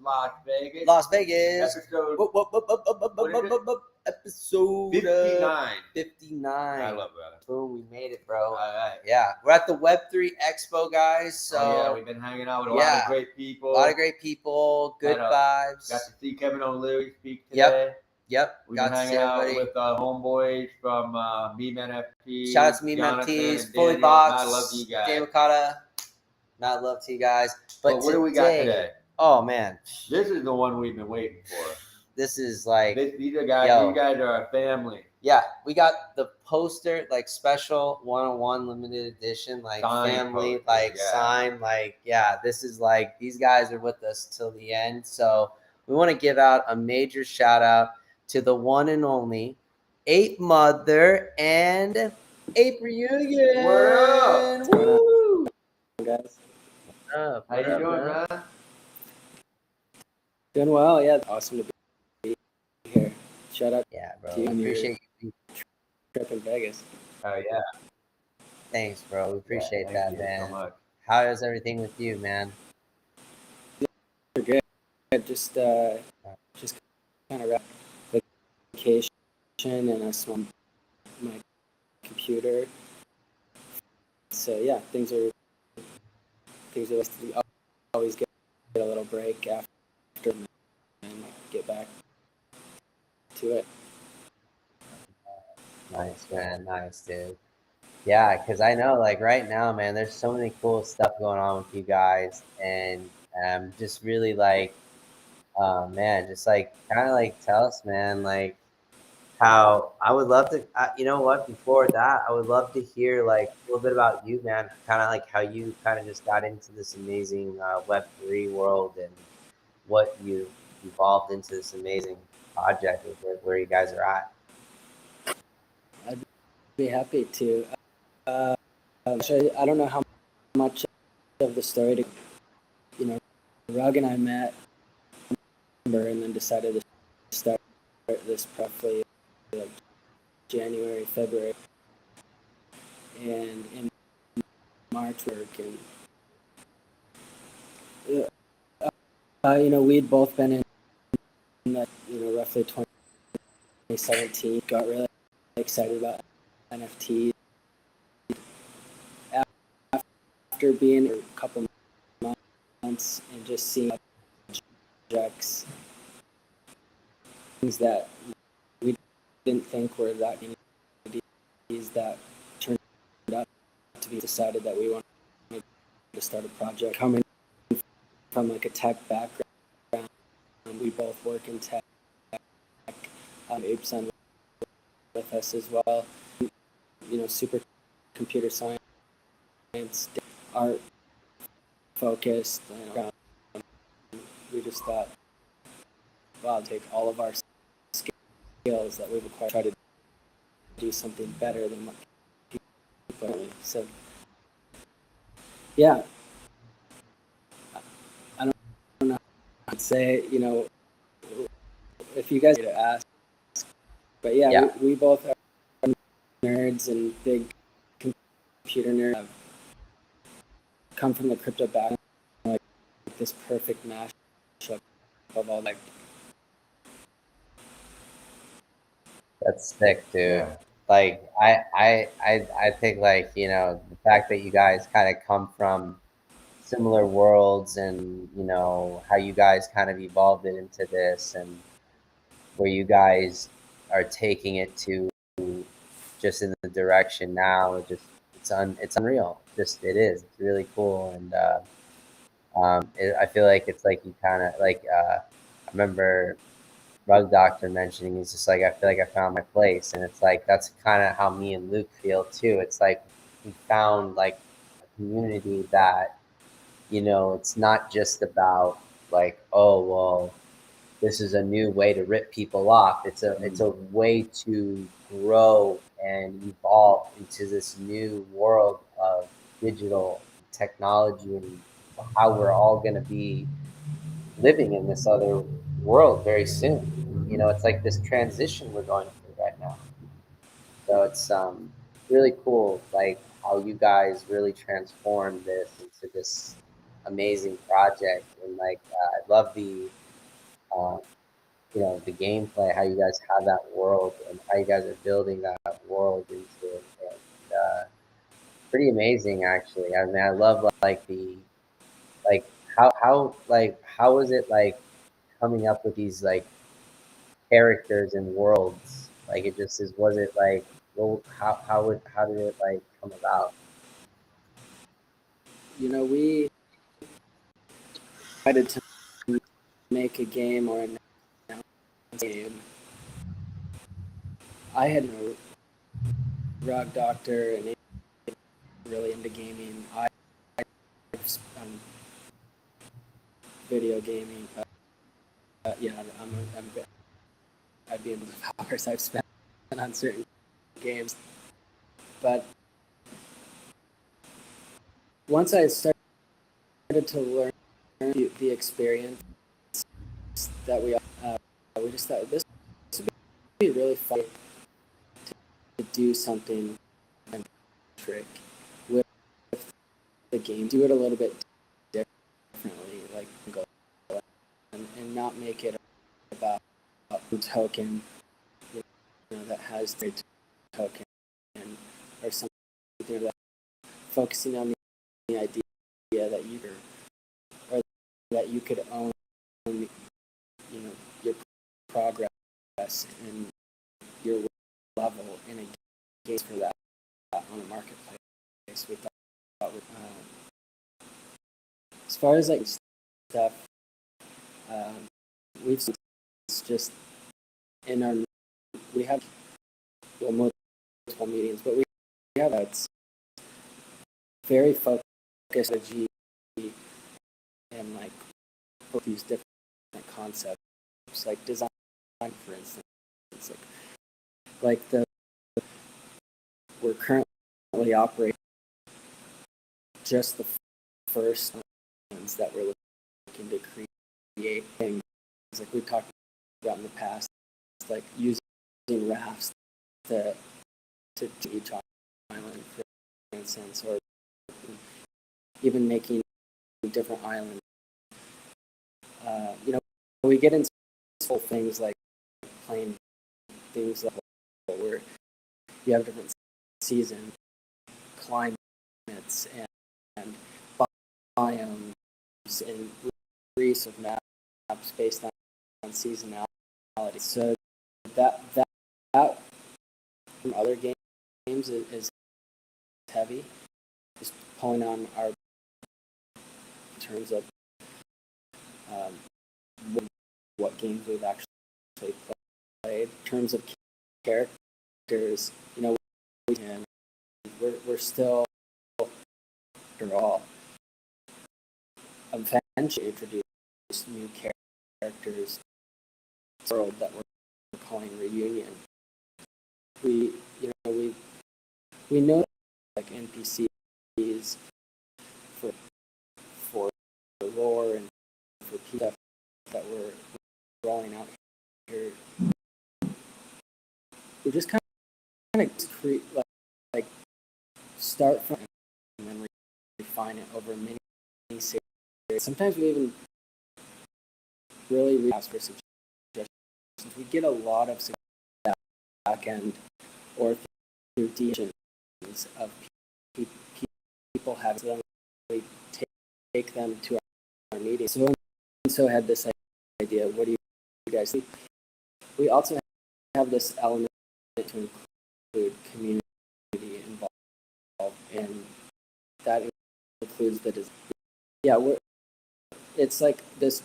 Las Vegas. Las Vegas. Episode Episode 59. 59. I love that. Boom, we made it, bro. All right. Yeah, we're at the Web3 Expo, guys. So yeah, we've been hanging out with a lot of great people. A lot of great people, good vibes. Got to see Kevin O'Leary speak today. Yep. We've been hanging out with homeboys from Meme NFTs. Shout out to Meme NFTs, Fully Box, I love you guys. Dave Okada. Not love to you guys. But what do we got today? Oh man, this is the one we've been waiting for. This is like these are guys. You guys are our family. Yeah, we got the poster, like special 101 limited edition, like signed family, poster, like signed, like this is like these guys are with us till the end. So we want to give out a major shout out to the one and only Ape Mother and Ape Reunion. Word up. Woo! Guys. How you doing, man? Doing well, yeah. Awesome to be here. Shout out bro. to you. Appreciate you. Trip in Vegas. Oh yeah. Thanks, bro. We appreciate that, man. So much. How is everything with you, man? We're good. Just kind of vacation and I swam my computer. So yeah, things are always get a little break after and get back to it. Nice, man. Nice, dude. Yeah, because I know, like, right now, man, there's so many cool stuff going on with you guys. And just really, like, man, just, like, kind of, like, tell us, man, like, how I would love to, you know what, before that, I would love to hear, like, a little bit about you, man, kind of, like, how you kind of just got into this amazing Web3 world and what you evolved into this amazing project with where you guys are at. I'd be happy to. So I don't know how much of the story to, Rug and I met and then decided to start this roughly like January, February, and in March working. We'd both been in that, roughly 2017. Got really excited about NFTs. After being a couple months and just seeing projects, things that we didn't think were that many that turned out to be, decided that we wanted to start a project. Coming from like a tech background, we both work in tech. Ape's on with us as well. Super computer science, art focused. We just thought, wow, take all of our skills that we've acquired, try to do something better than what people. So, yeah, I don't know how to say, if you guys to ask, but yeah. We both are nerds and big computer nerds. Come from the crypto background, like this perfect mashup of all like. That's sick, dude. Like I think, like, the fact that you guys kind of come from similar worlds and how you guys kind of evolved it into this and where you guys are taking it to just in the direction now, it's unreal. Just it is. It's really cool, and I feel like it's like you kind of like I remember Rug Doctor mentioning, he's just like, I feel like I found my place, and it's like that's kind of how me and Luke feel too. It's like we found like a community that it's not just about like, oh well, this is a new way to rip people off. It's a way to grow and evolve into this new world of digital technology and how we're all going to be living in this other world very soon. It's like this transition we're going through right now. So it's really cool, like how you guys really transformed this into this amazing project, and like I love the you know, the gameplay, how you guys have that world and how you guys are building that world into it. And, pretty amazing, actually. I mean, I love like the like how was it like coming up with these like characters and worlds? Like it just is. Was it like well, how did it like come about? You know, we decided to make a game or a game. I had a Rock Doctor and really into gaming. I'm video gaming. Yeah, I'd be able to hours I've spent on certain games. But once I started to learn the experience that we just thought this would be really fun to do something trick with the game. Do it a little bit differently, like go and not make it about a token, you know, that has the token or something that focusing on the idea that you could own, you know, your progress and your level in a game for that on a marketplace. We thought as far as like stuff, we've seen it's just in our we have multiple meetings, but we have it's very focused strategy and like these different concepts, like design, for instance. It's like we're currently operating just the first ones that we're looking to create things like we talked about in the past, like using rafts to each island, for instance, or even making different islands. You know, we get into things like playing things like where you have different seasons, climates, and biomes, and reefs of maps based on seasonality. So that from other games is heavy. Just pulling on our in terms of what games we've actually played. In terms of characters, you know, we're still after all eventually introduce new characters to the world that we're calling Reunion. We know like NPCs for lore and for stuff that we're rolling out here. We just kind of create like start from and then refine it over many series. Sometimes we even really ask for suggestions. We get a lot of suggestions back end or through DMs of people having them. We take them to our meetings. So had this idea. What do you guys think? We also have this element to include community involved, and that includes the design. Yeah, it's like this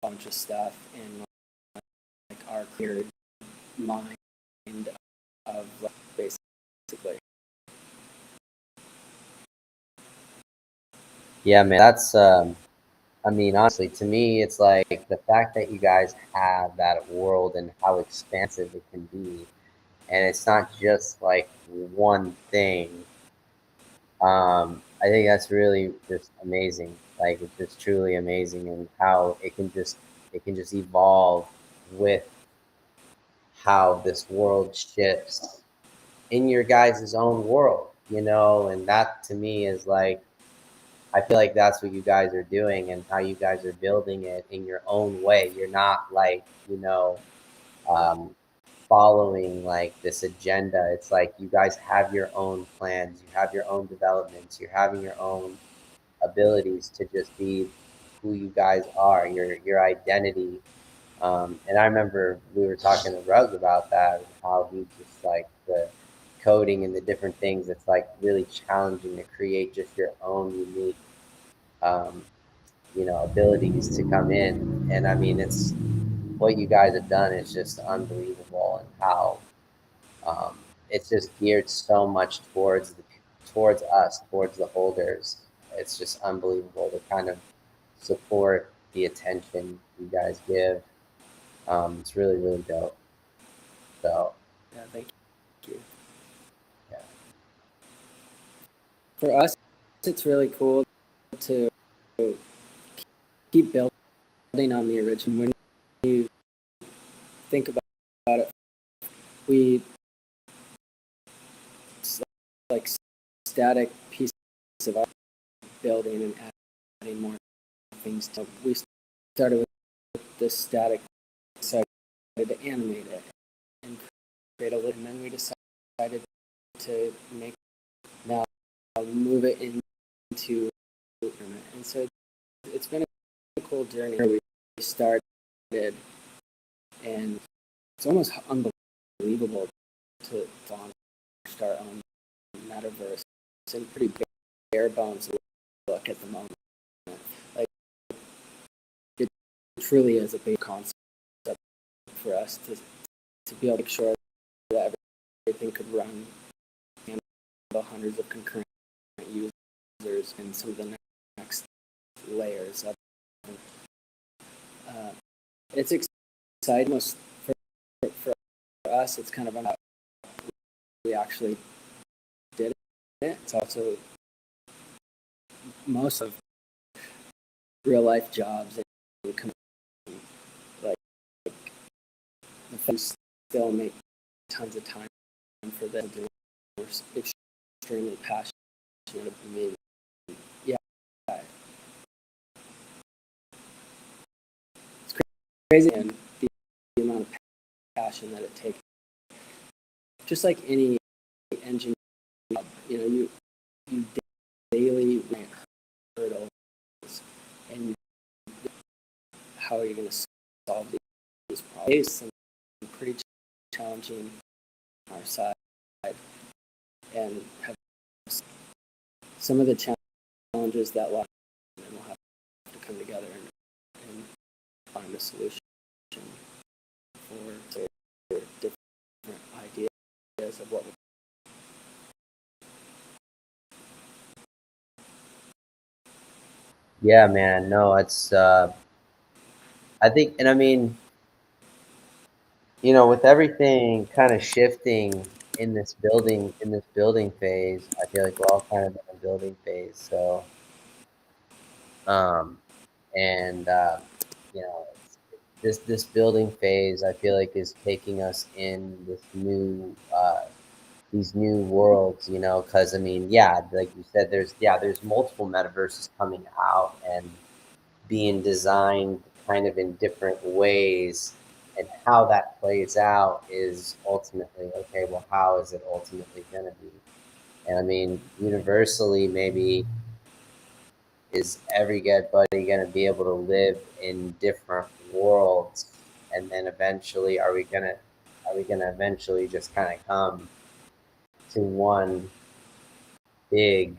bunch of stuff in like our clear mind of basically. Yeah, man, that's I mean, honestly, to me, it's like the fact that you guys have that world and how expansive it can be, and it's not just like one thing. I think that's really just amazing. Like it's just truly amazing, and how it can just evolve with how this world shifts in your guys' own world, you know, and that to me is like I feel like that's what you guys are doing and how you guys are building it in your own way. You're not like, um, following like this agenda. It's like you guys have your own plans, you have your own developments, you're having your own abilities to just be who you guys are, your identity. And I remember we were talking to Rug about that, how he just like the coding and the different things. It's like really challenging to create just your own unique, um, abilities to come in. And I mean, it's what you guys have done is just unbelievable, and how it's just geared so much towards us, towards the holders. It's just unbelievable the kind of support, the attention you guys give. It's really, really dope. So Yeah, thank you. yeah, For us, it's really cool to keep building on the original. When you think about it, we like static pieces of art, building and adding more things to. We started with this static, decided to animate it and create a little, and then we decided to make now move it into, and so it's been a cool journey. We started, and it's almost unbelievable to launch our own metaverse. It's a pretty bare bones look at the moment. Like, it truly is a big concept for us to be able to make sure that everything could run and handle hundreds of concurrent users and some of the next layers of it. It's exciting. Most for us, it's kind of about we actually did it. It's also most of real life jobs and like the folks still make tons of time for them. We're extremely passionate. I mean, yeah, it's crazy, and the amount of passion that it takes. Just like any engineer, you daily rank hurdles, and how are you going to solve these problems? Some pretty challenging on our side, and have some of the challenges that lie, and we'll have to come together and find a solution for different ideas of what we. yeah, man. No, it's I think, and I mean, with everything kind of shifting in this building phase, I feel like we're all kind of in a building phase. So, um, and this building phase, I feel like, is taking us in this new these new worlds. Because I mean, yeah, like you said, there's multiple metaverses coming out and being designed kind of in different ways, and how that plays out is ultimately okay. Well, how is it ultimately going to be? And I mean, universally, maybe is everybody going to be able to live in different worlds, and then eventually, are we gonna eventually just kind of come to one big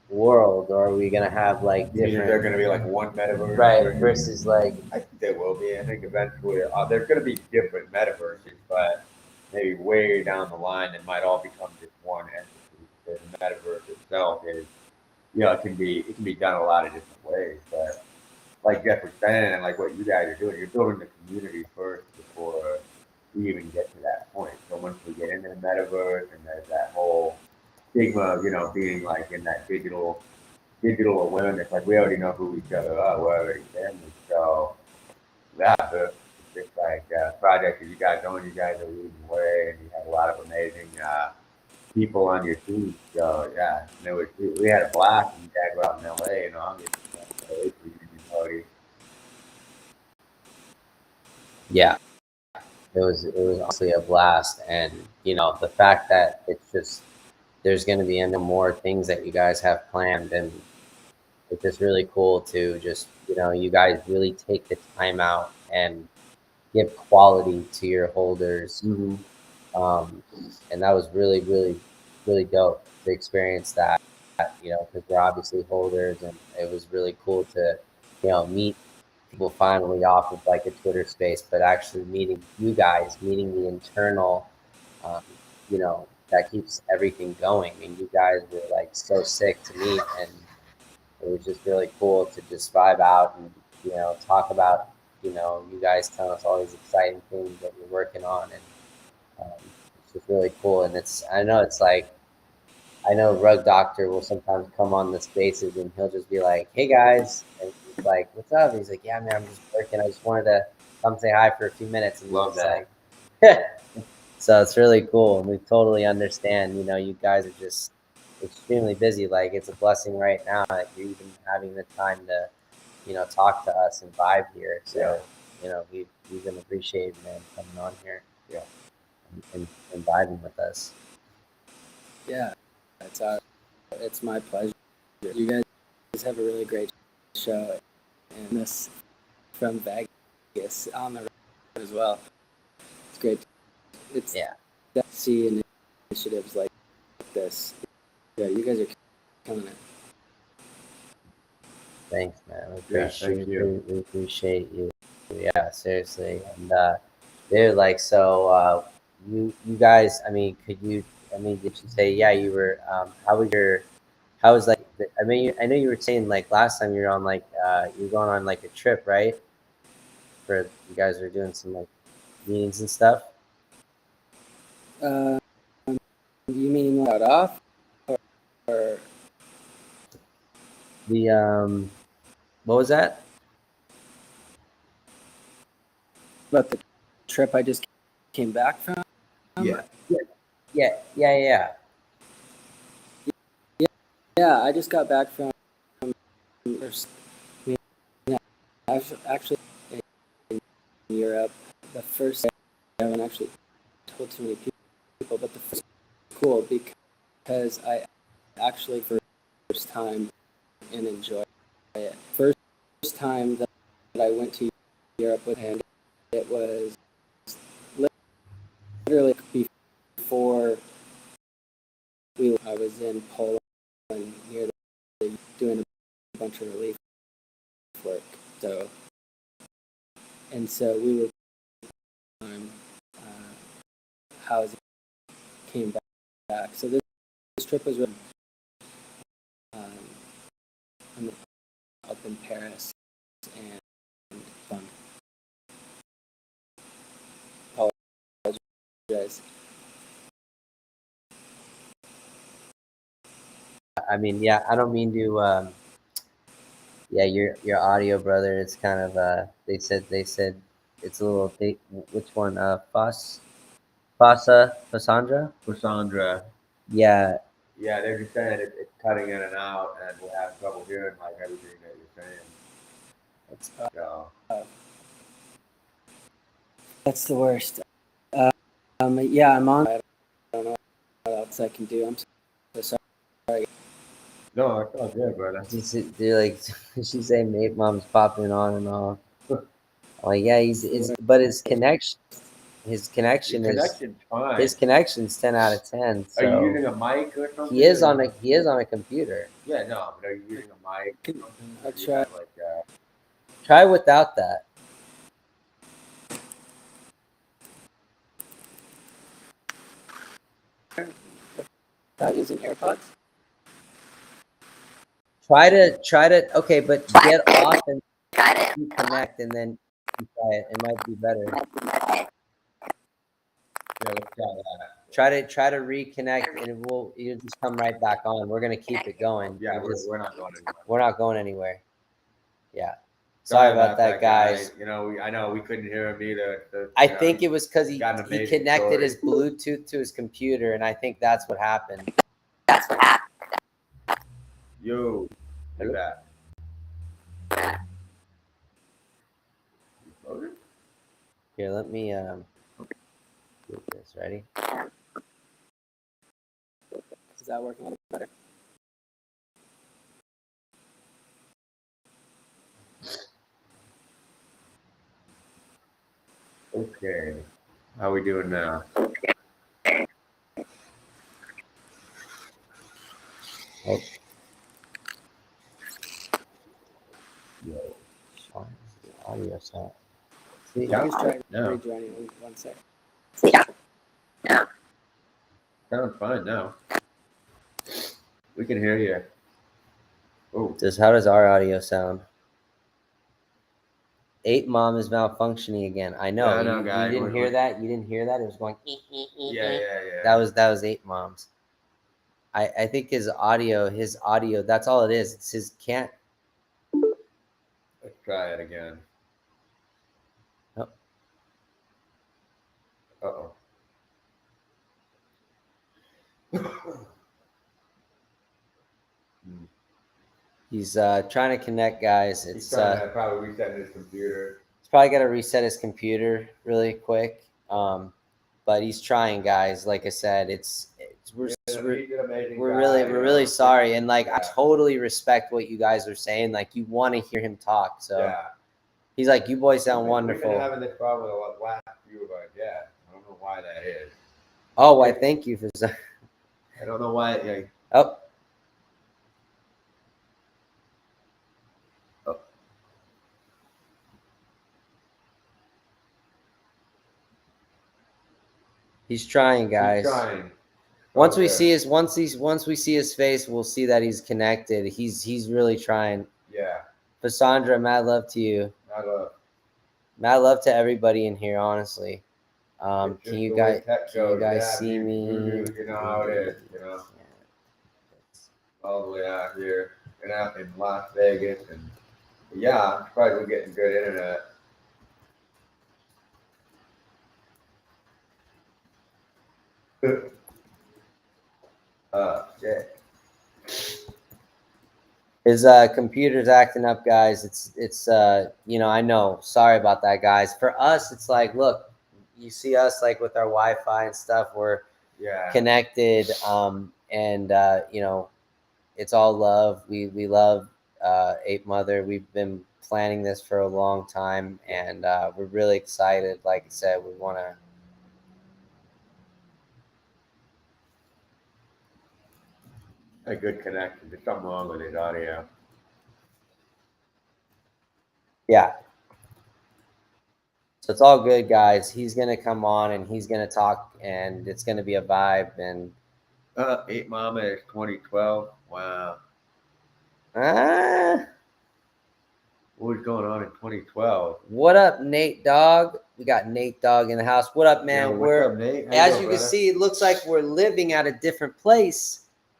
world, or are we gonna have like You mean different? they're going to be like one metaverse? Right, versus like. I think they will be. I think eventually there's going to be different metaverses, but maybe way down the line, it might all become just one entity. The metaverse itself is, it can be done a lot of different ways. But like Jeff was saying, and like what you guys are doing, you're building the community first before we even get to that point. So once we get into the metaverse, and there's that whole stigma of being like in that digital awareness, like we already know who each other are, we're already family. So yeah, but it's just like projects that you guys own, you guys are leading the way, and you have a lot of amazing people on your team. So yeah, and it was, we had a blast and Dad were out in LA in August. Ape Reunion party. Yeah, it was honestly a blast, and the fact that it's just there's going to be no more things that you guys have planned, and it's just really cool to just you guys really take the time out and give quality to your holders. Mm-hmm. And that was really, really, really dope to experience that, because we're obviously holders, and it was really cool to, meet people finally off of like a Twitter space, but actually meeting you guys, meeting the internal, um, that keeps everything going. I mean, you guys were like so sick to meet, and it was just really cool to just vibe out and talk about you guys telling us all these exciting things that you're working on, and it's just really cool. And I know Rug Doctor will sometimes come on the spaces and he'll just be like, "Hey guys," and he's like, "What's up?" And he's like, "Yeah, man, I'm just working. I just wanted to come say hi for a few minutes." And Love that. like, so it's really cool, and we totally understand. You guys are just extremely busy. Like, it's a blessing right now that you're even having the time to talk to us and vibe here. So we can appreciate, man, coming on here. Yeah. And vibing with us. Yeah, it's my pleasure. You guys have a really great show, and this from Vegas on the road as well. It's great. It's Yeah. to see initiatives like this. Yeah, you guys are killing it. Thanks, man. Thank you. We appreciate you. Yeah, seriously. And dude, like, so you guys, I mean, did you say, yeah, you were how was like I mean, I know you were saying like last time you were on like you were going on like a trip, right? For you guys were doing some like meetings and stuff. You mean out off or The what was that? about the trip I just came back from? Yeah. Yeah. Yeah, I just got back from. Yeah, I've actually in Europe. The first day I haven't actually told too many people, but the first cool because I actually first time and enjoy it. First time that I went to Europe with, and it was literally before I was in Poland near doing a bunch of relief work. So we were housing came back. So this trip was really um, up in Paris and fun. Apologize. I mean, yeah, I don't mean to yeah, your audio, brother. It's kind of they said it's a little thick. Which one? Fassandra. Cassandra. Yeah, Yeah, they're just saying it's cutting in and out, and we're having trouble hearing like everything that you're saying. So That's the worst. Yeah, I'm on. I don't know what else I can do. I'm so sorry. no, it's all good, brother. they're like she's saying Ape Mom's popping on and off. Like, yeah, but his connection Your is connection's fine. his connection's 10 out of 10. Are you So using a mic or something? he is on a computer. Yeah, no, but are you using a mic or something? I'll Or you try. have, like, Try without that. Not using AirPods. Try to okay, but get off and reconnect, and then you try it. It might be better. yeah, let's try that. Try to reconnect, and you'll just come right back on. We're gonna keep it going. Yeah, we're not going anywhere. We're not going anywhere. Yeah. Sorry about that, guys. Guy. You know, I know we couldn't hear him either. I think it was because he got an amazing connected story. his Bluetooth to his computer, and I think that's what happened. Yo, look at that. Here, let me do this. Ready? Is that working a little better? Okay. How we doing now? Oh. Yo. Why is the audio sound? See, Yeah. He's trying No. rejoining. 1 second. Sounds fine now. We can hear you. Oh. How does our audio sound? Ape Mom is malfunctioning again. I know. Yeah, I know, you guy. didn't hear that? You didn't hear that? It was going. Yeah. That was Ape Mom's. I think his audio. That's all it is. It's his can't. Let's try it again. Oh. Uh-oh. He's trying to connect, guys. He's It's trying to probably reset his computer. he's probably got to reset his computer really quick. But he's trying, guys. Like I said, we're really sorry, and like I totally respect what you guys are saying. Like you want to hear him talk, so Yeah. he's like, "You boys sound We've wonderful." been having this problem with the last few of our guests. I don't know why that is. Oh, why? Thank you for. I don't know why. Like, Oh. He's trying, guys. He's trying. Once we see his face, we'll see that he's connected. He's really trying. Yeah. Cassandra, mad love to you. Mad love to everybody in here, honestly. Can you guys see me? You know how it is, you know. All the way out here and out in Las Vegas, and yeah, I'm surprised we're getting good internet. Shit. His computer's acting up, guys. It's I know. Sorry about that, guys. For us, it's like, look, you see us like with our Wi-Fi and stuff. We're connected, and it's all love. We love Ape Mother. We've been planning this for a long time, and we're really excited. Like I said, we want to. A good connection. There's something wrong with his audio. Yeah. So it's all good, guys. He's gonna come on and he's gonna talk, and it's gonna be a vibe. And Ape Mama is 2012. Wow. What was going on in 2012? What up, Nate Dog? We got Nate Dog in the house. What up, man? Yo, what's up, Nate? As you can see, it looks like we're living at a different place.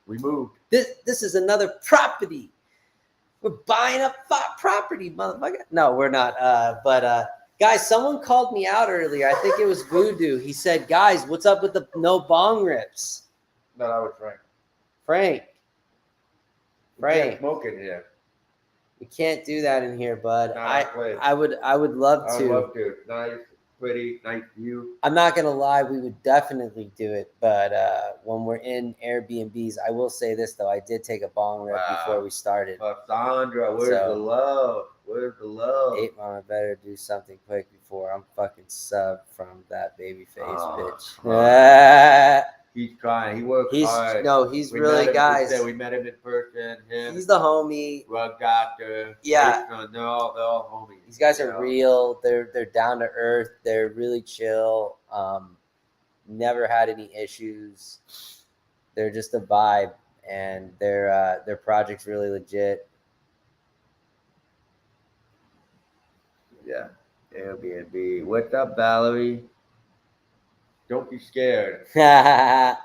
We moved. This is another property. We're buying up property, motherfucker. No, we're not. But guys, someone called me out earlier. I think it was Voodoo. He said, "Guys, what's up with the no bong rips?" No, that was Frank. Frank. Smoking here. We can't do that in here, bud. No, I would love to. I would love to. Nice, pretty, nice view. I'm not gonna lie, we would definitely do it, but when we're in Airbnbs, I will say this though, I did take a bong rip before we started. Sandra, where's the love? Where's the love? Ape Mama better do something quick before I'm fucking subbed from that baby face bitch. He's trying. He works hard. No, he's really, guys. We met him in person. He's the homie. Rug doctor. Yeah. They're all homies. These guys are real. They're down to earth. They're really chill. Never had any issues. They're just a vibe, and their project's really legit. Yeah. Airbnb. What's up, Valerie? Don't be scared. No,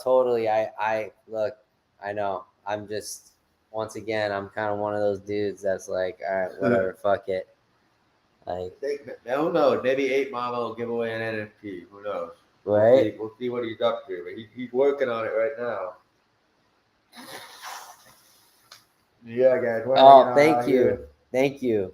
totally. I look, I know. I'm just once again, I'm kind of one of those dudes that's like, all right, whatever, fuck it. Like, who knows? Maybe Ape Mama will give away an NFT. Who knows? right? We'll see what he's up to. But he's working on it right now. Yeah, guys. We're hanging Oh, out thank out you, here. thank you.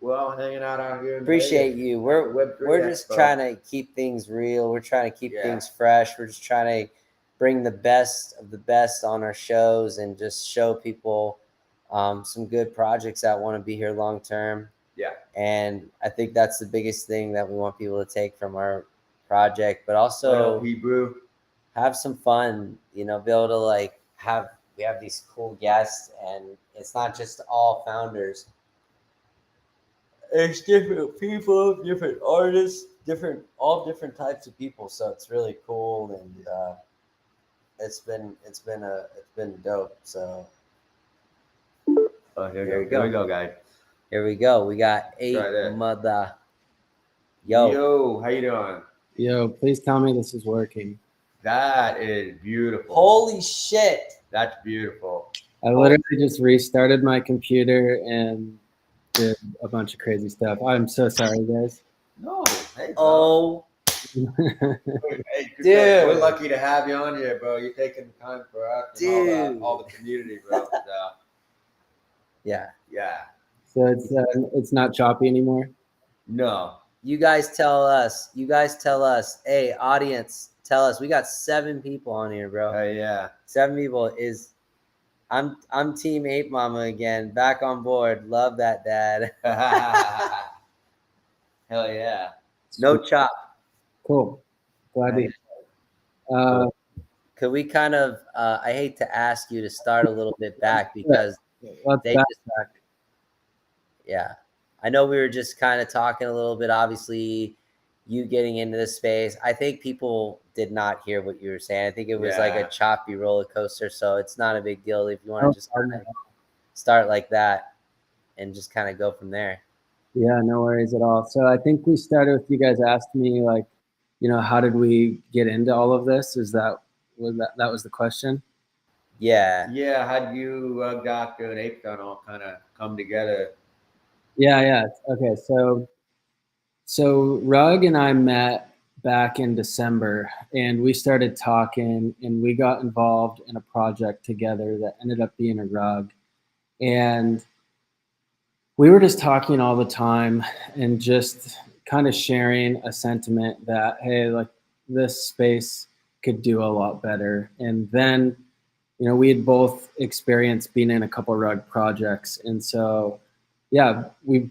Well, hanging out here. In Appreciate Vegas. you. Web3 We're just Expo. trying to keep things real. We're trying to keep Yeah. things fresh. We're just trying to bring the best of the best on our shows and just show people some good projects that want to be here long term. Yeah. And I think that's the biggest thing that we want people to take from our project, but also Hebrew. have some fun, you know, be able to like we have these cool guests, and it's not just all founders. It's different people, different artists, all different types of people. So it's really cool, and it's been dope. So Here we go, guys. here we go. We got Ape Mother. Yo, how you doing? Yo, please tell me this is working. That is beautiful. Holy shit! That's beautiful. I literally just restarted my computer and did a bunch of crazy stuff. I'm so sorry, guys. No, hey, bro. Oh, Hey, dude. we're lucky to have you on here, bro. You're taking time for us and all the community, bro. So, yeah. yeah. So it's not choppy anymore. No. You guys tell us. Hey, audience, tell us. We got 7 people on here, bro. Yeah. 7 people I'm Team Ape Mama again. Back on board. Love that, Dad. Hell yeah. No chop. Cool. Glad to hear. Could we kind of? I hate to ask you to start a little bit back because Let's they backtrack. yeah. I know we were just kind of talking a little bit. Obviously, you getting into this space. I think people did not hear what you were saying. I think it was like a choppy roller coaster. So it's not a big deal if you want to just kind of start like that and just kind of go from there. Yeah, no worries at all. So I think we started with you guys asked me like, you know, how did we get into all of this? That was the question? Yeah. Yeah, how did you Doctor and Ape Gun all kind of come together? Yeah. Okay, so Rug and I met back in December, and we started talking, and we got involved in a project together that ended up being a rug. And we were just talking all the time and just kind of sharing a sentiment that, hey, like this space could do a lot better. And then, you know, we had both experienced being in a couple of rug projects. And so, yeah, we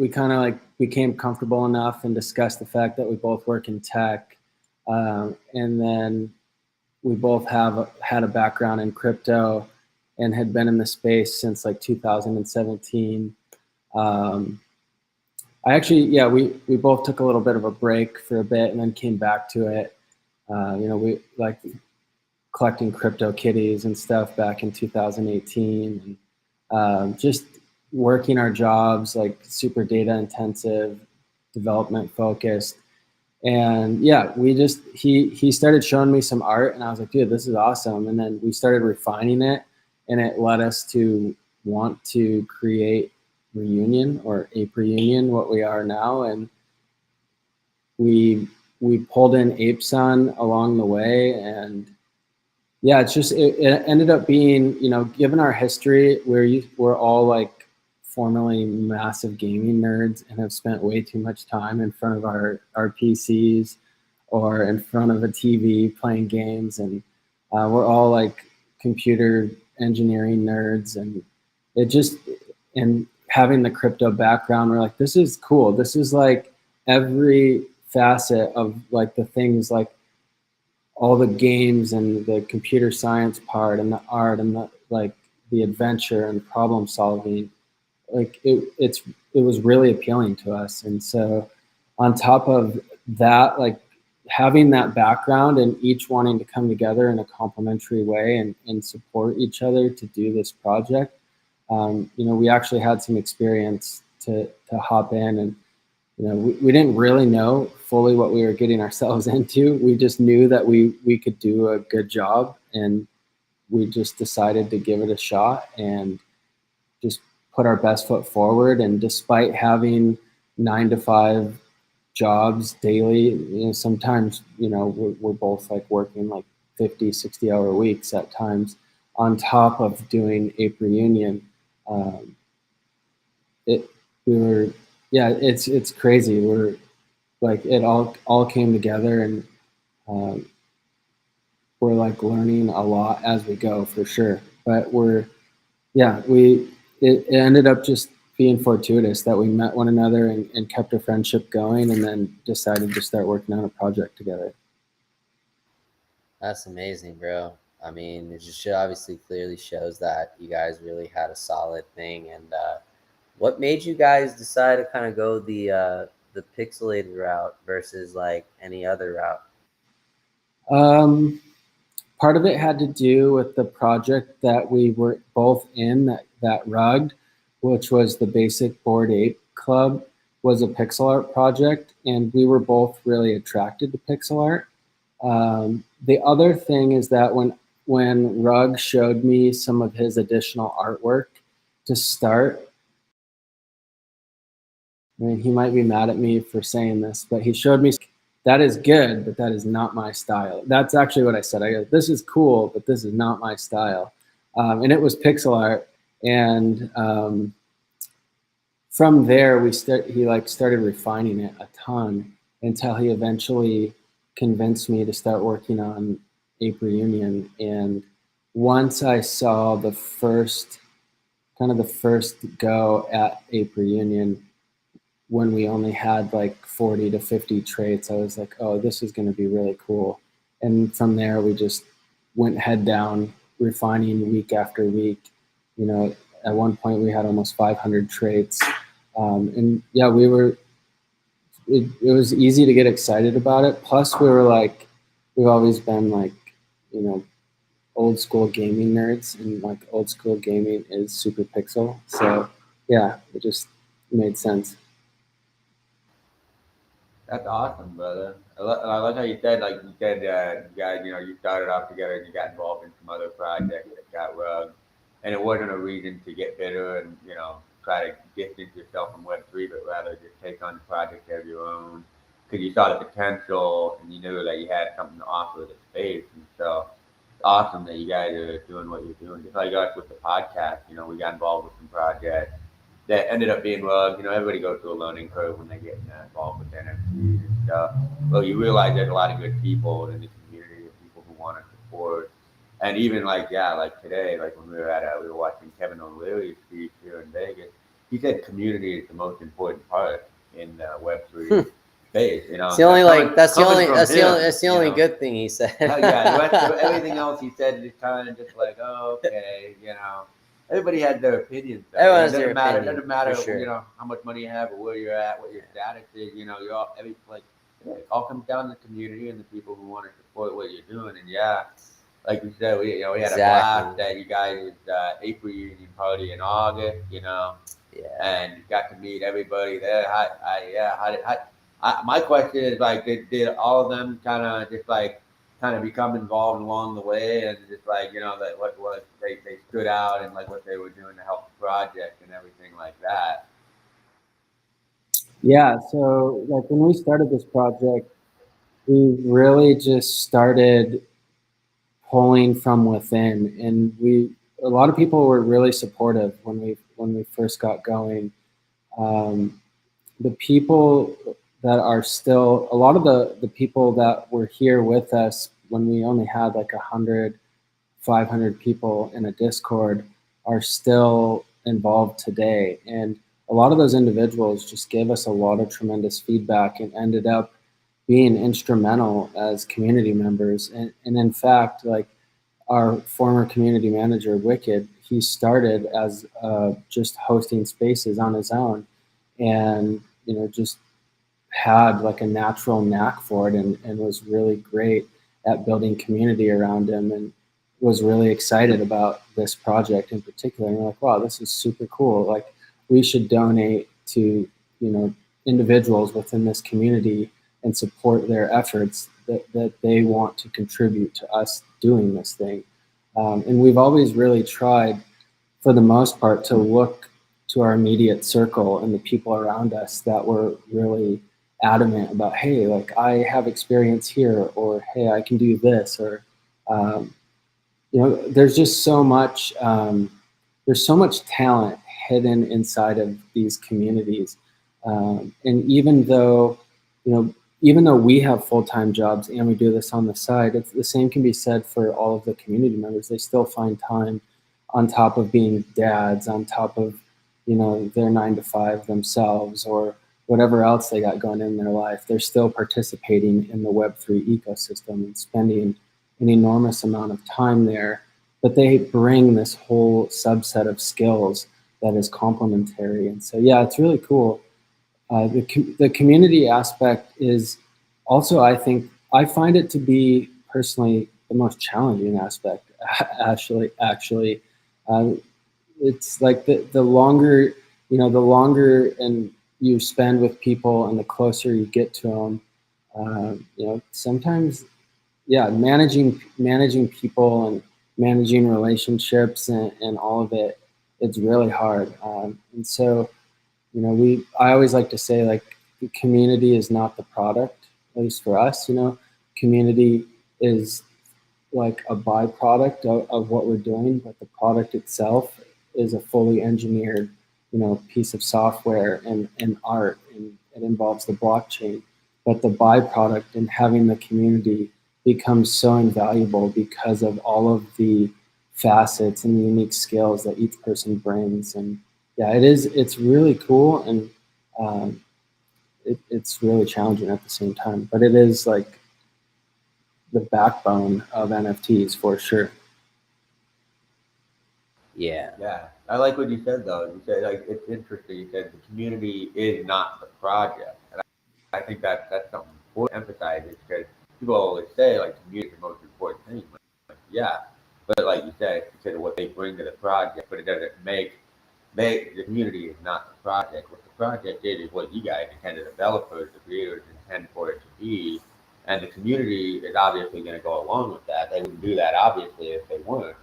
kind of like became comfortable enough and discussed the fact that we both work in tech. And then we both had a background in crypto and had been in the space since like 2017. We both took a little bit of a break for a bit and then came back to it. We like collecting crypto kitties and stuff back in 2018, and just working our jobs, like super data intensive, development focused. And yeah, he started showing me some art, and I was like, dude, this is awesome. And then we started refining it, and it led us to want to create Reunion, or Ape Reunion, what we are now. And we pulled in Ape Son along the way, and yeah, it ended up being, you know, given our history, we're all like formerly massive gaming nerds and have spent way too much time in front of our PCs or in front of a TV playing games, and we're all like computer engineering nerds, and having the crypto background, we're like, this is cool. This is like every facet of like the things, like all the games and the computer science part and the art and the adventure and problem solving. Like it was really appealing to us. And so on top of that, like having that background and each wanting to come together in a complementary way and support each other to do this project, we actually had some experience to hop in, and we didn't really know fully what we were getting ourselves into. We just knew that we could do a good job, and we just decided to give it a shot and just put our best foot forward. And despite having 9 to 5 jobs daily, sometimes, we're both like working like 50, 60-hour weeks at times on top of doing Ape Reunion. It's crazy. We're like, it all came together, and we're like learning a lot as we go, for sure. But it ended up just being fortuitous that we met one another and kept a friendship going, and then decided to start working on a project together. That's amazing, bro. I mean, it just obviously clearly shows that you guys really had a solid thing. And what made you guys decide to kind of go the pixelated route versus like any other route? Part of it had to do with the project that we were both in, that rugged, which was the Basic Bored Ape Club, was a pixel art project, and we were both really attracted to pixel art. The other thing is that when Rug showed me some of his additional artwork to start, I mean, he might be mad at me for saying this, but he showed me, that is good, but that is not my style. That's actually what I said. I go, this is cool, but this is not my style. And it was pixel art. And from there, he started refining it a ton until he eventually convinced me to start working on Ape Reunion. And once I saw the first go at Ape Reunion, when we only had like 40 to 50 traits, I was like, oh, this is going to be really cool. And from there, we just went head down, refining week after week. At one point we had almost 500 traits. And yeah, it was easy to get excited about it. Plus we've always been like, old school gaming nerds, and like old school gaming is super pixel. So yeah, it just made sense. That's awesome, brother. I like how you said, you guys, you started off together and you got involved in some other projects that got rugged. And it wasn't a reason to get bitter and, try to distance yourself from Web3, but rather just take on the project of your own. Because you saw the potential and you knew that you had something to offer the space. And so it's awesome that you guys are doing what you're doing. Just like us with the podcast, we got involved with some projects that ended up being rugged. Everybody goes through a learning curve when they get involved with NFTs and stuff. Well, you realize there's a lot of good people in the community, of people who want to support. And even today, when we were watching Kevin O'Leary's speech here in Vegas, he said community is the most important part in the Web3 space. It's the only that's the only good thing he said. Everything else he said is kind of just like, oh, okay, Everybody has their opinions. Everyone has their opinion. It doesn't matter, sure. How much money you have or where you're at, what your status is. You're all it all comes down to the community and the people who want to support what you're doing. And like you said, we had a blast at you guys' Ape Reunion party in August. And you got to meet everybody there. My question is did all of them kind of become involved along the way, and just that what they stood out and what they were doing to help the project and everything like that? Yeah, so when we started this project, we really just started pulling from within, and a lot of people were really supportive when we first got going. The people that are still, a lot of the people that were here with us when we only had 100, 500 people in a Discord are still involved today. And a lot of those individuals just gave us a lot of tremendous feedback and ended up being instrumental as community members. And in fact, our former community manager, Wicked, he started as just hosting spaces on his own, and just had a natural knack for it, and was really great at building community around him, and was really excited about this project in particular. And we're like, wow, this is super cool. We should donate to individuals within this community and support their efforts that they want to contribute to us doing this thing. And we've always really tried, for the most part, to look to our immediate circle and the people around us that were really adamant about, hey, like I have experience here, or hey, I can do this, or um, there's just so much. There's so much talent hidden inside of these communities, and even though we have full-time jobs and we do this on the side, it's the same can be said for all of the community members. They still find time on top of being dads, on top of their 9 to 5 themselves, or whatever else they got going in their life. They're still participating in the Web3 ecosystem and spending an enormous amount of time there, but they bring this whole subset of skills that is complementary. And so, yeah, it's really cool. The community aspect is also, I think, I find it to be personally the most challenging aspect. Actually, it's like the longer and you spend with people, and the closer you get to them, sometimes, yeah, managing people and managing relationships and all of it, it's really hard. And so, I always like to say, like, the community is not the product, at least for us. Community is like a byproduct of what we're doing, but the product itself is a fully engineered, piece of software and art, and it involves the blockchain. But the byproduct and having the community becomes so invaluable because of all of the facets and the unique skills that each person brings. And yeah, it's really cool, and it's really challenging at the same time. But it is like the backbone of NFTs for sure. Yeah. Yeah, I like what you said though. You said, like, it's interesting. You said the community is not the project, and I think that's something important to emphasize, is because people always say, like, community is the most important thing. Like, yeah, but like you said, it's because of what they bring to the project, but it doesn't make the community is not the project. What the project is what you guys intend, the developers, the creators intend for it to be, and the community is obviously going to go along with that. They wouldn't do that obviously if they weren't.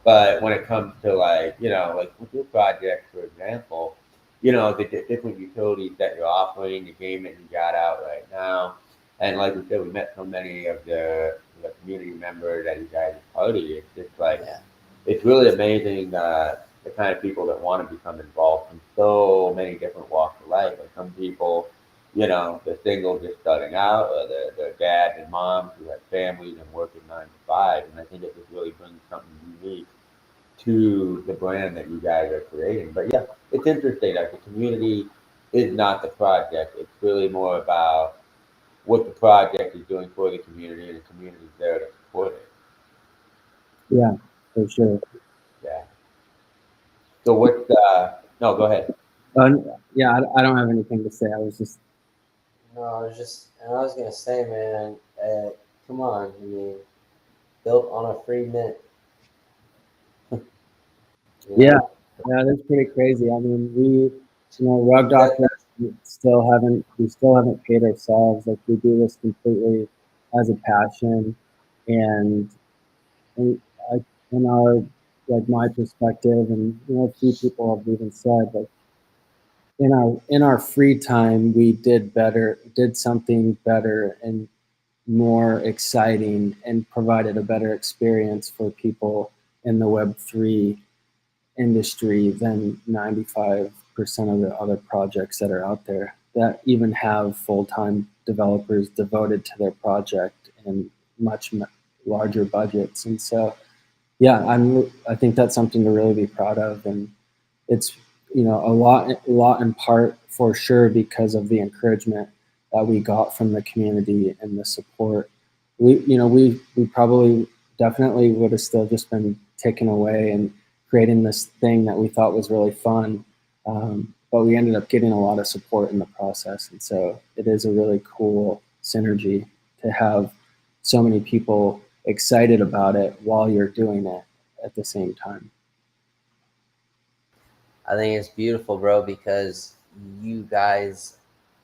But when it comes to, like, like with your project, for example, the different utilities that you're offering, the game that you got out right now, and like we said, we met so many of the community members at you guys' party. It's just like, Yeah. it's really amazing, the kind of people that want to become involved in so many different walks of life. Like some people, they're single just starting out, or they're dads and moms who have families and working 9 to 5, and I think it just really brings something unique to the brand that you guys are creating. But yeah, it's interesting that the community is not the project. It's really more about what the project is doing for the community, and the community is there to support it. Yeah, for sure. Yeah. So what? No, go ahead. Yeah, I don't have anything to say. I was just, No, I was gonna say, man, come on, I mean, built on a free mint, you yeah, know? yeah, that's pretty crazy. I mean, Rug That, Doctors we still haven't paid ourselves. Like, we do this completely as a passion, and, and I, in our, like, my perspective, and a few people have even said, like, in our free time, we did something better and more exciting, and provided a better experience for people in the Web3 industry than 95% of the other projects that are out there that even have full-time developers devoted to their project and much larger budgets. And so, yeah, I think that's something to really be proud of. And it's, a lot in part for sure because of the encouragement that we got from the community and the support. We probably definitely would have still just been ticking away and creating this thing that we thought was really fun, but we ended up getting a lot of support in the process. And so it is a really cool synergy to have so many people excited about it while you're doing it at the same time. I think it's beautiful, bro, because you guys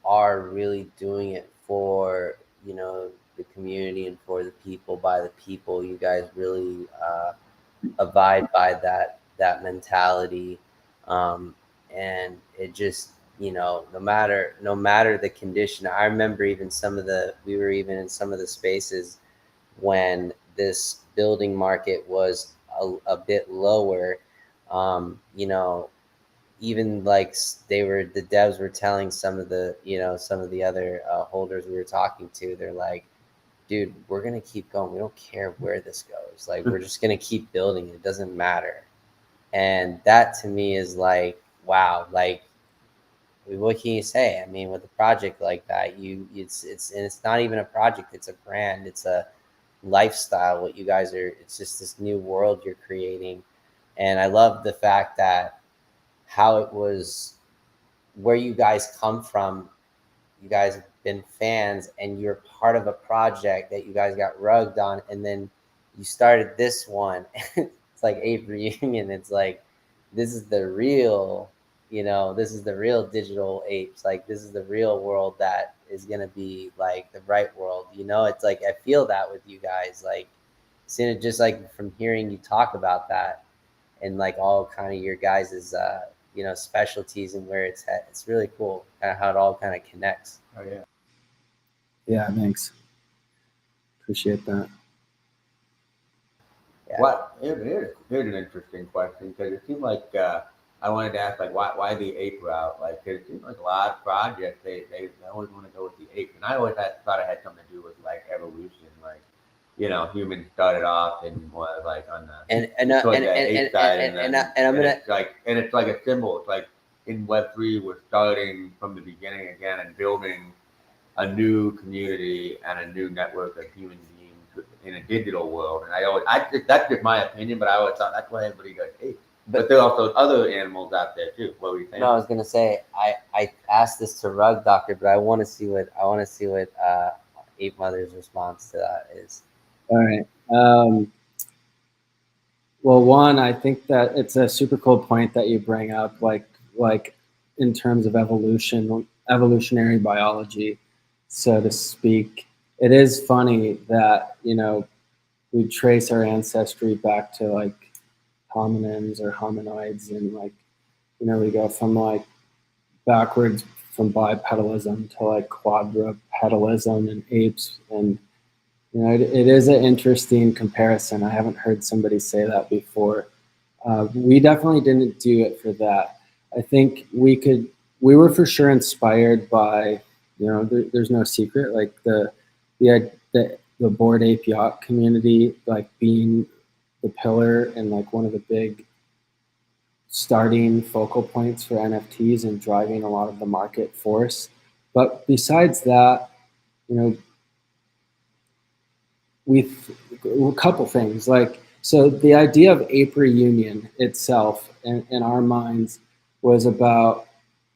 are really doing it for, the community and for the people, by the people. You guys really abide by that mentality, and it just, you know, no matter the condition. I remember even we were even in some of the spaces when this building market was a bit lower. You know, even like the devs were telling some of the, you know, some of the other holders we were talking to, they're like, dude, we're gonna keep going, we don't care where this goes, like we're just gonna keep building it doesn't matter. And that to me is like, wow, like what can you say? I mean, with a project like that, it's and it's not even a project, it's a brand, it's a lifestyle. What you guys are, it's just this new world you're creating. And I love the fact that how it was, where you guys come from, you guys have been fans and you're part of a project that you guys got rugged on, and then you started this one. It's like Ape Reunion. It's like, this is the real, you know, this is the real digital apes. Like, this is the real world that is gonna be like the right world. You know, it's like I feel that with you guys. Like, seeing it just like from hearing you talk about that, and like all kind of your guys's you know, specialties and where it's at. It's really cool kind of how it all kind of connects. Oh yeah. Yeah, thanks. Appreciate that. Yeah. What here's an interesting question, because it seemed like I wanted to ask, like, why the ape route? Like, 'cause it seems like a lot of projects they always want to go with the ape, and I always thought it had something to do with like evolution, like, you know, humans started off and was like on the ape side, and it's like a symbol. It's like in Web3 we're starting from the beginning again and building a new community and a new network of human beings in a digital world. And that's just my opinion, but I always thought that's why everybody does apes. But there are also other animals out there too. What were you saying? No, I was gonna say I asked this to Rug Doctor, but I want to see what Ape Mother's response to that is. All right. Well, one, I think that it's a super cool point that you bring up, like in terms of evolutionary biology, so to speak. It is funny that, you know, we trace our ancestry back to like hominins or hominoids, and like, you know, we go from like backwards from bipedalism to like quadrupedalism and apes. And you know, it is an interesting comparison. I haven't heard somebody say that before. We definitely didn't do it for that. I think we were for sure inspired by, you know, there's no secret, like the Bored Ape Yacht community, like being the pillar and like one of the big starting focal points for NFTs and driving a lot of the market force. But besides that, you know, a couple things, like, so the idea of Ape Reunion itself in our minds was about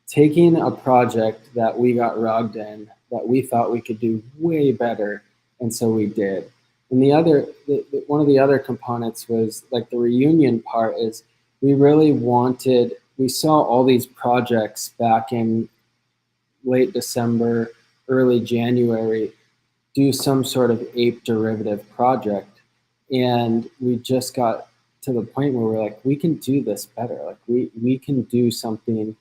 taking a project that we got rugged in, that we thought we could do way better, and so we did. And one of the other components was like the reunion part is we saw all these projects back in late December, early January, do some sort of ape derivative project. And we just got to the point where we're like, we can do this better. Like we can do something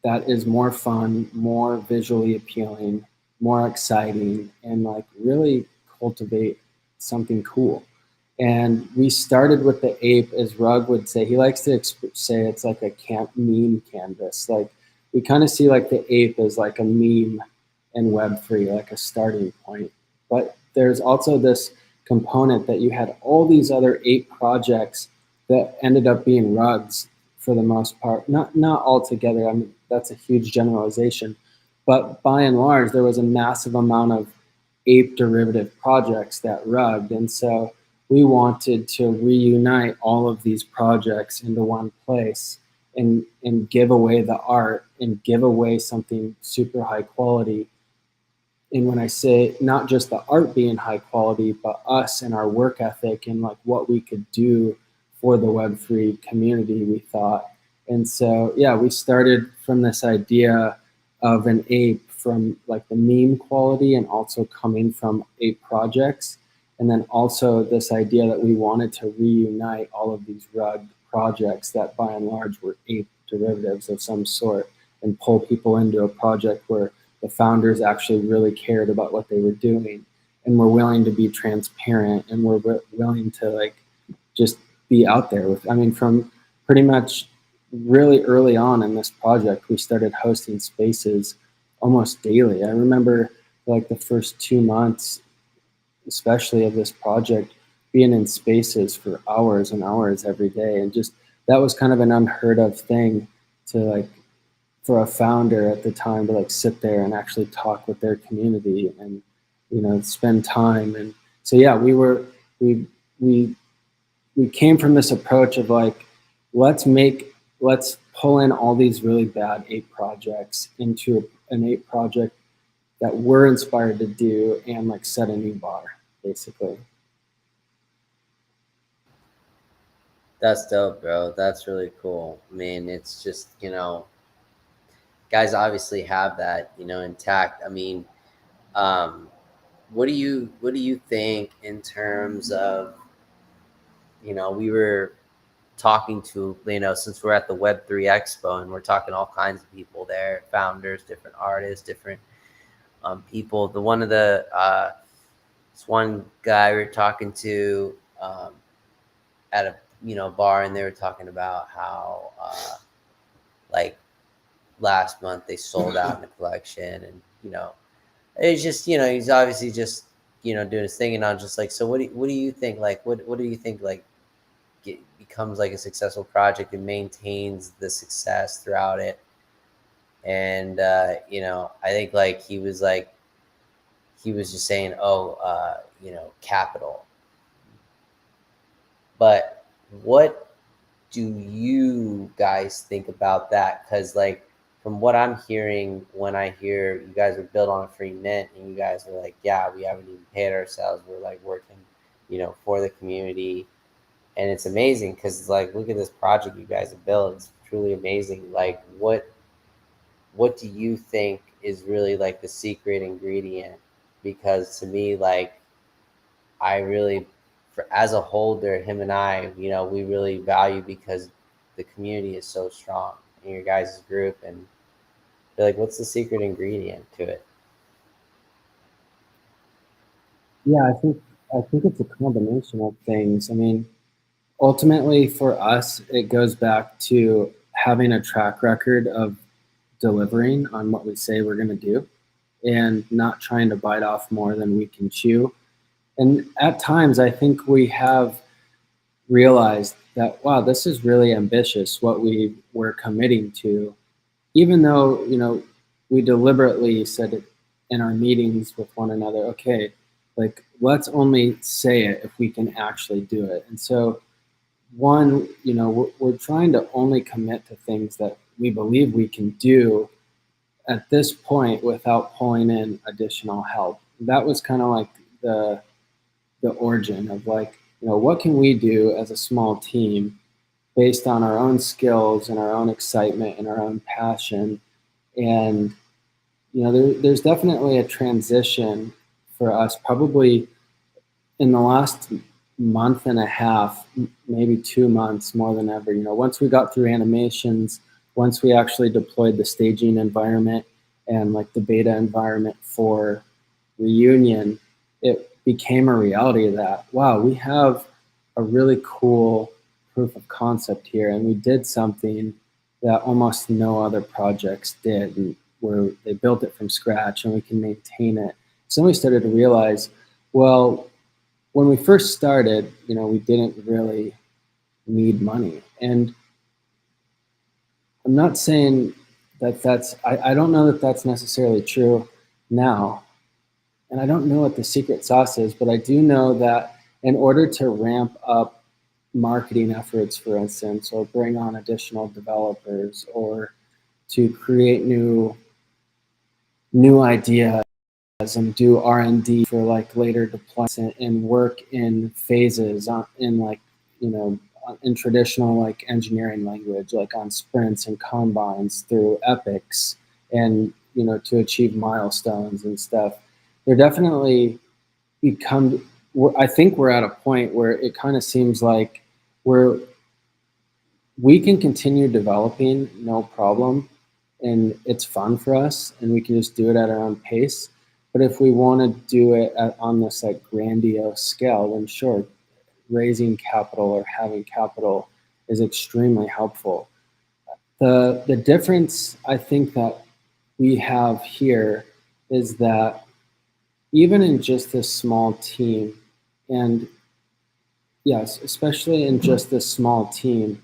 that is more fun, more visually appealing, more exciting, and like really cultivate something cool. And we started with the ape, as Rug would say. He likes to say it's like a meme canvas. Like we kind of see like the ape as like a meme in Web3, like a starting point. But there's also this component that you had all these other ape projects that ended up being rugs for the most part. Not all together. I mean, that's a huge generalization. But by and large, there was a massive amount of ape derivative projects that rugged. And so we wanted to reunite all of these projects into one place and give away the art and give away something super high quality. And when I say not just the art being high quality, but us and our work ethic and like what we could do for the Web3 community, we thought. And so, yeah, we started from this idea of an ape from like the meme quality and also coming from ape projects. And then also this idea that we wanted to reunite all of these rug projects that by and large were ape derivatives of some sort, and pull people into a project where the founders actually really cared about what they were doing and were willing to be transparent and were willing to like just be out there with, I mean, from pretty much really early on in this project, we started hosting spaces almost daily. I remember like the first 2 months, especially of this project, being in spaces for hours and hours every day. And just, that was kind of an unheard of thing to like, for a founder at the time to like sit there and actually talk with their community and, you know, spend time. And so, yeah, we came from this approach of like, let's pull in all these really bad ape projects into an ape project that we're inspired to do and like set a new bar, basically. That's dope, bro. That's really cool. I mean, it's just, you know, guys obviously have that, you know, intact. I mean, what do you think in terms of, you know, we were talking to, you know, since we're at the Web3 Expo and we're talking all kinds of people there, founders, different artists, different people. This one guy we were talking to at a, you know, bar, and they were talking about how like last month they sold out in the collection, and you know, it's just, you know, he's obviously just, you know, doing his thing, and I'm just like, so what do you think, like what do you think like becomes like a successful project and maintains the success throughout it? And you know, I think like he was just saying, oh, you know, capital. But what do you guys think about that? Because like from what I'm hearing, when I hear you guys are built on a free mint and you guys are like, yeah, we haven't even paid ourselves, we're like working, you know, for the community. And it's amazing because like, look at this project you guys have built. It's truly amazing. Like what do you think is really like the secret ingredient? Because to me, like, I really, as a holder, him and I, you know, we really value, because the community is so strong in your guys' group. And they're like, what's the secret ingredient to it? Yeah, I think it's a combination of things. I mean, ultimately for us, it goes back to having a track record of delivering on what we say we're going to do and not trying to bite off more than we can chew. And at times, I think we have realized that, wow, this is really ambitious, what we were committing to, even though, you know, we deliberately said it in our meetings with one another, okay, like, let's only say it if we can actually do it. And so, one, you know, we're trying to only commit to things that we believe we can do at this point without pulling in additional help. That was kind of like the origin of like, you know, what can we do as a small team based on our own skills and our own excitement and our own passion. And, you know, there's definitely a transition for us, probably in the last month and a half, maybe 2 months more than ever. You know, once we got through animations, once we actually deployed the staging environment and like the beta environment for Reunion, it became a reality that, wow, we have a really cool proof of concept here, and we did something that almost no other projects did, and where they built it from scratch and we can maintain it. So we started to realize, well, when we first started, you know, we didn't really need money. And I'm not saying that I don't know that that's necessarily true now. And I don't know what the secret sauce is, but I do know that in order to ramp up marketing efforts, for instance, or bring on additional developers, or to create new ideas and do R&D for like later deployments and work in phases in like, you know, in traditional like engineering language, like on sprints and combines through epics, and, you know, to achieve milestones and stuff. There definitely I think we're at a point where it kind of seems like we can continue developing, no problem, and it's fun for us, and we can just do it at our own pace. But if we want to do it on this like grandiose scale, then sure, raising capital or having capital is extremely helpful. The difference I think that we have here is that even in just this small team, and yes, especially in just this small team,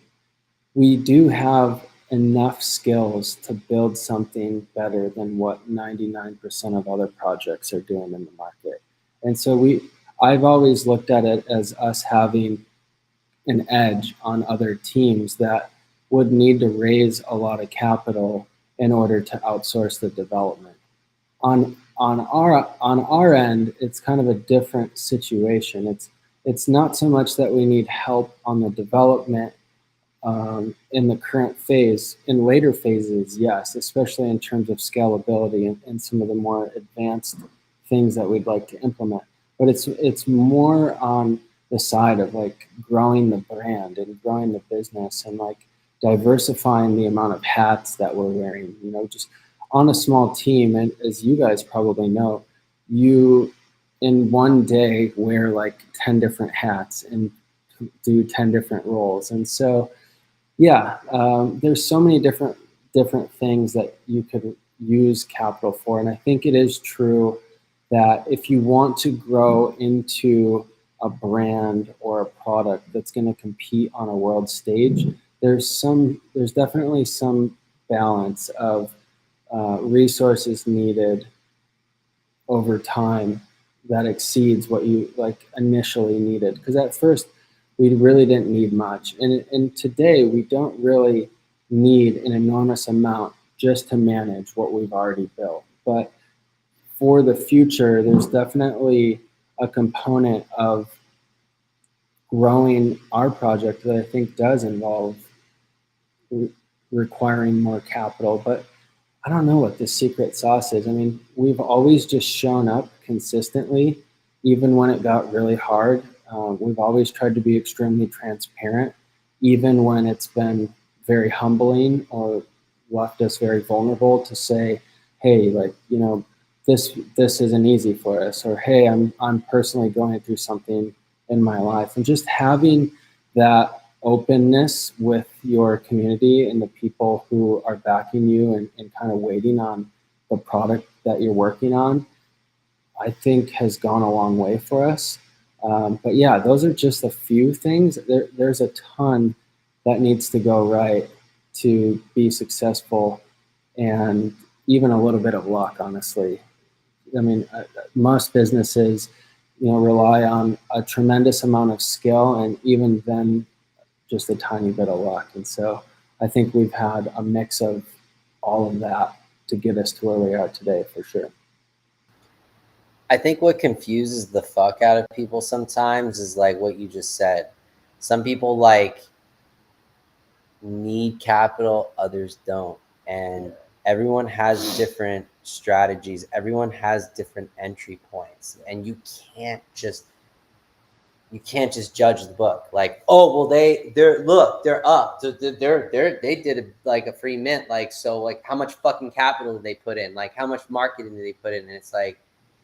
we do have enough skills to build something better than what 99% of other projects are doing in the market. And so I've always looked at it as us having an edge on other teams that would need to raise a lot of capital in order to outsource the development. On our end, it's kind of a different situation. It's not so much that we need help on the development in the current phase. In later phases, yes, especially in terms of scalability and some of the more advanced things that we'd like to implement. But it's more on the side of like growing the brand and growing the business and like diversifying the amount of hats that we're wearing. You know, just on a small team, and as you guys probably know, you in one day wear like 10 different hats and do 10 different roles. And so yeah, there's so many different things that you could use capital for, and I think it is true that if you want to grow into a brand or a product that's going to compete on a world stage, there's definitely some balance of resources needed over time that exceeds what you like initially needed. Because at first we really didn't need much, and today we don't really need an enormous amount just to manage what we've already built. But for the future, there's definitely a component of growing our project that I think does involve requiring more capital. But I don't know what the secret sauce is. I mean, we've always just shown up consistently, even when it got really hard. We've always tried to be extremely transparent, even when it's been very humbling or left us very vulnerable to say, hey, like, you know, this isn't easy for us, or hey, I'm personally going through something in my life. And just having that openness with your community and the people who are backing you and kind of waiting on the product that you're working on, I think has gone a long way for us. But yeah, those are just a few things. There's a ton that needs to go right to be successful, and even a little bit of luck, honestly. I mean, most businesses, you know, rely on a tremendous amount of skill, and even then, just a tiny bit of luck. And so I think we've had a mix of all of that to get us to where we are today, for sure. I think what confuses the fuck out of people sometimes is like what you just said. Some people like need capital, others don't. And everyone has different strategies. Everyone has different entry points. And you can't just judge the book like, oh well, they're up, they did like a free mint, like, so like how much fucking capital did they put in, like how much marketing did they put in? And it's like,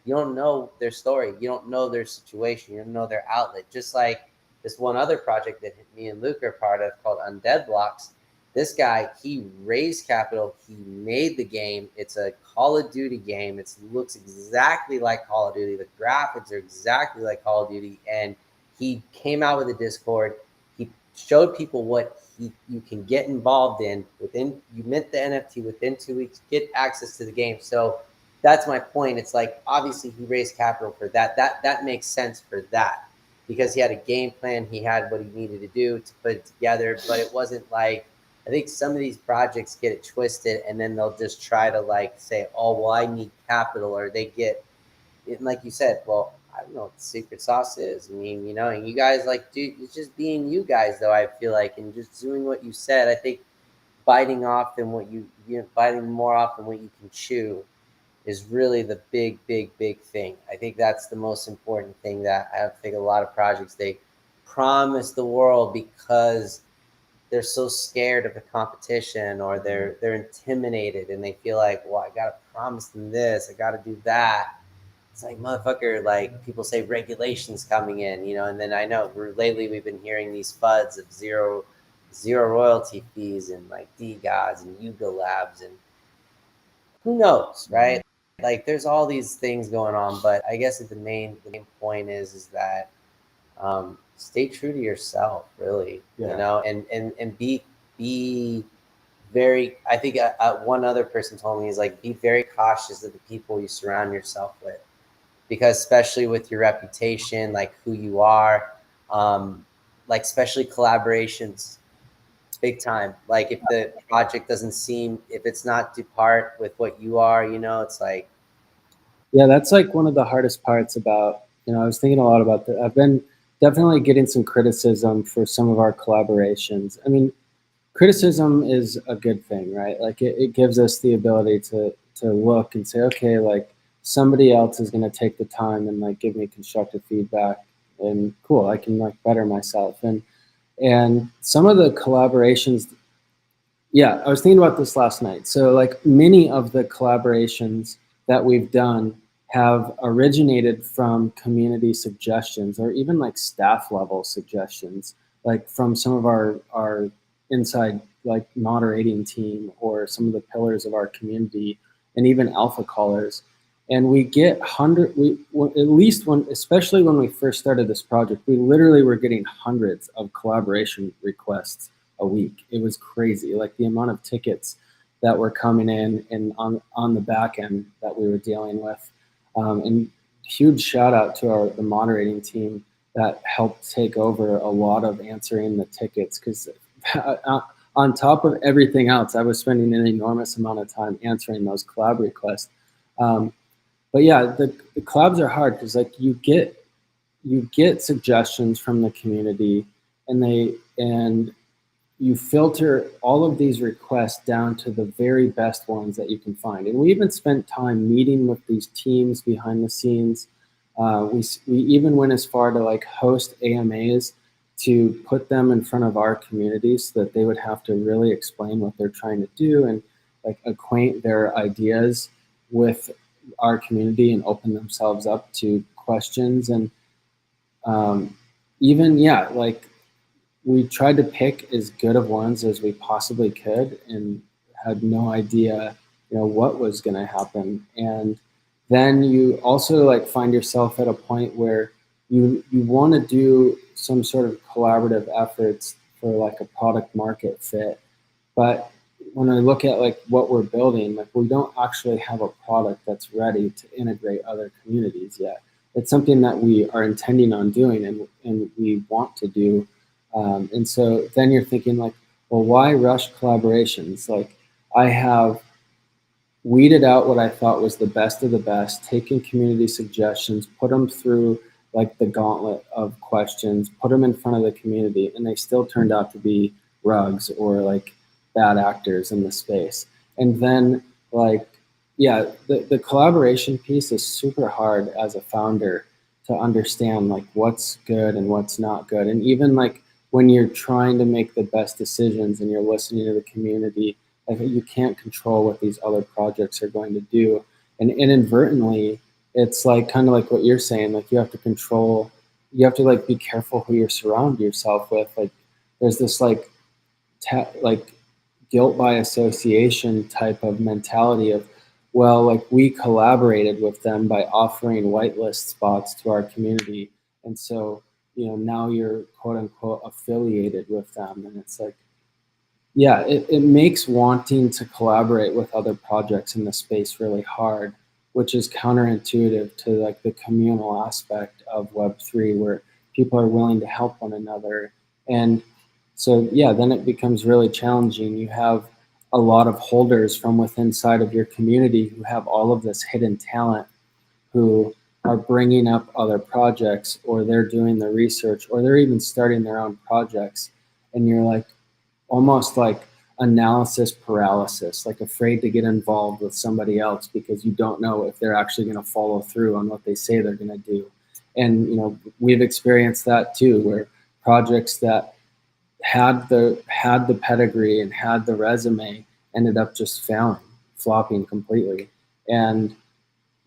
you don't know their story, you don't know their situation, you don't know their outlet. Just like this one other project that me and Luke are part of called Undead Blocks. This guy, he raised capital, he made the game. It's a Call of Duty game. It looks exactly like Call of Duty. The graphics are exactly like Call of Duty. And he came out with a Discord. He showed people what you can get involved in. You mint the NFT within 2 weeks, get access to the game. So that's my point. It's like, obviously he raised capital for that. That makes sense for that, because he had a game plan. He had what he needed to do to put it together. But it wasn't like, I think some of these projects get it twisted, and then they'll just try to like say, oh, well, I need capital, or they get it. Like you said, well, I don't know what the secret sauce is. I mean, you know, and you guys like, dude, it's just being you guys, though, I feel like, and just doing what you said. I think biting more off than what you can chew is really the big thing. I think that's the most important thing that I think a lot of projects, they promise the world because they're so scared of the competition, or they're intimidated and they feel like, well, I gotta promise them this, I gotta do that. It's like, motherfucker, like people say regulations coming in, you know, and then I know lately we've been hearing these FUDs of zero royalty fees and like DGODs and Yuga Labs, and who knows, right? Like there's all these things going on, but I guess the main point is that stay true to yourself, really, you know, and be very, I think one other person told me is like, be very cautious of the people you surround yourself with, because especially with your reputation, like who you are, like especially collaborations, big time. Like if the project doesn't seem, if it's not to part with what you are, you know, it's like, Yeah, that's like one of the hardest parts about, you know, I was thinking a lot about that. I've been definitely getting some criticism for some of our collaborations. I mean, criticism is a good thing, right? Like it gives us the ability to look and say, okay, like somebody else is going to take the time and like give me constructive feedback, and cool, I can like better myself. And some of the collaborations, yeah, I was thinking about this last night. So like many of the collaborations that we've done have originated from community suggestions, or even like staff level suggestions, like from some of our inside like moderating team, or some of the pillars of our community, and even alpha callers. And we get at least when, especially when we first started this project, we literally were getting hundreds of collaboration requests a week. It was crazy, like the amount of tickets that were coming in and on the back end that we were dealing with. And huge shout out to the moderating team that helped take over a lot of answering the tickets, because on top of everything else, I was spending an enormous amount of time answering those collab requests. But yeah, the collabs are hard because like you get suggestions from the community, and you filter all of these requests down to the very best ones that you can find. And we even spent time meeting with these teams behind the scenes. We even went as far to like host AMAs to put them in front of our community so that they would have to really explain what they're trying to do, and like acquaint their ideas with our community and open themselves up to questions. And even, yeah, like we tried to pick as good of ones as we possibly could, and had no idea, you know, what was going to happen. And then you also like find yourself at a point where you want to do some sort of collaborative efforts for like a product market fit. But when I look at like what we're building, like we don't actually have a product that's ready to integrate other communities yet. It's something that we are intending on doing, and we want to do. And so then you're thinking like, well, why rush collaborations? Like I have weeded out what I thought was the best of the best, taken community suggestions, put them through like the gauntlet of questions, put them in front of the community, and they still turned out to be rugs or like bad actors in the space. And then like, yeah, the collaboration piece is super hard as a founder to understand like what's good and what's not good. And even like when you're trying to make the best decisions and you're listening to the community, like you can't control what these other projects are going to do. And inadvertently, it's like kind of like what you're saying, like you have to like be careful who you surround yourself with. Like there's this like guilt by association type of mentality of, well, like we collaborated with them by offering whitelist spots to our community, and so, you know, now you're quote unquote affiliated with them. And it's like, yeah, it makes wanting to collaborate with other projects in the space really hard, which is counterintuitive to like the communal aspect of Web3, where people are willing to help one another. And so, yeah, then it becomes really challenging. You have a lot of holders from within side of your community who have all of this hidden talent, who are bringing up other projects, or they're doing the research, or they're even starting their own projects. And you're like, almost like, analysis paralysis, like afraid to get involved with somebody else because you don't know if they're actually going to follow through on what they say they're going to do. And we've experienced that too, where projects that had the pedigree and had the resume ended up just failing, flopping completely. And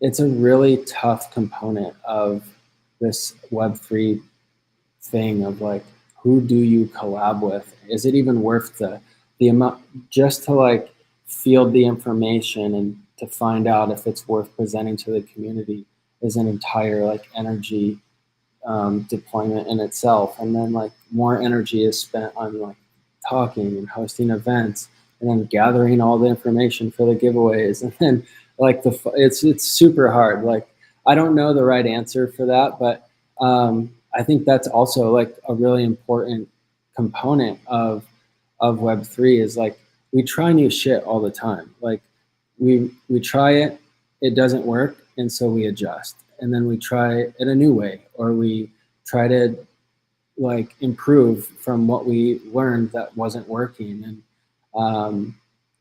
it's a really tough component of this Web3 thing of like, who do you collab with? Is it even worth the amount just to like field the information and to find out if it's worth presenting to the community is an entire like energy deployment in itself. And then like more energy is spent on like talking and hosting events and then gathering all the information for the giveaways. And then like it's super hard. Like, I don't know the right answer for that, but I think that's also like a really important component of Web3 is like, we try new shit all the time. Like we try it, it doesn't work. And so we adjust, and then we try it a new way, or we try to like improve from what we learned that wasn't working. And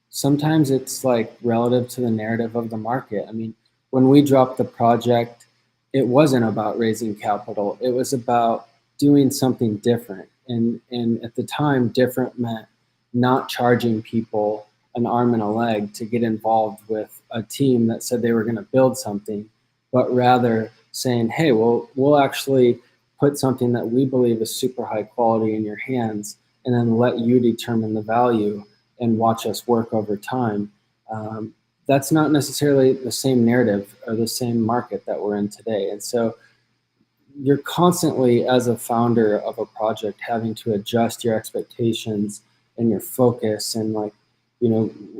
sometimes it's like relative to the narrative of the market. I mean, when we dropped the project, it wasn't about raising capital. It was about doing something different. And at the time, different meant not charging people an arm and a leg to get involved with a team that said they were going to build something, but rather saying, hey, we'll actually put something that we believe is super high quality in your hands, and then let you determine the value and watch us work over time. That's not necessarily the same narrative or the same market that we're in today. And so you're constantly, as a founder of a project, having to adjust your expectations and your focus, and like,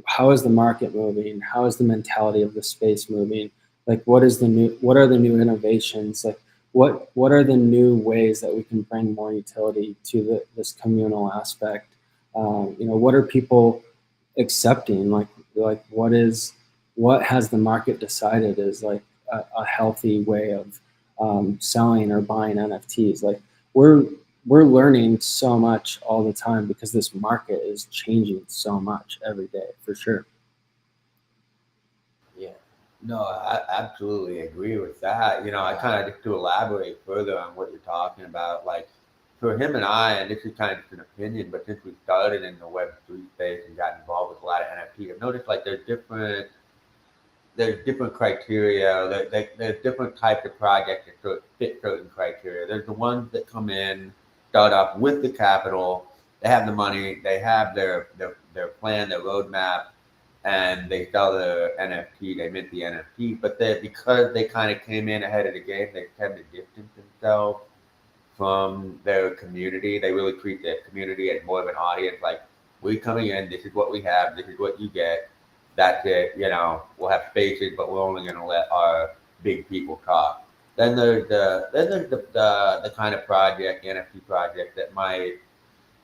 how is the market moving? How is the mentality of the space moving? Like, what are the new innovations? Like, what are the new ways that we can bring more utility to this communal aspect? What are people accepting? Like what has the market decided is like a healthy way of selling or buying NFTs? Like we're learning so much all the time because this market is changing so much every day, for sure. Yeah, no, I absolutely agree with that. I kind of just to elaborate further on what you're talking about, like for him and I, and this is kind of just an opinion, but since we started in the Web3 space and got involved with a lot of NFTs, I've noticed like there's different criteria. There's different types of projects that fit certain criteria. There's the ones that come in, start off with the capital, they have the money, they have their plan, their roadmap, and they sell the NFT, they mint the NFT. But because they kind of came in ahead of the game, they tend to distance themselves from their community. They really treat their community as more of an audience. Like, we're coming in, this is what we have, this is what you get. That's it. We'll have spaces, but we're only going to let our big people talk. Then there's the kind of project, NFT project, that might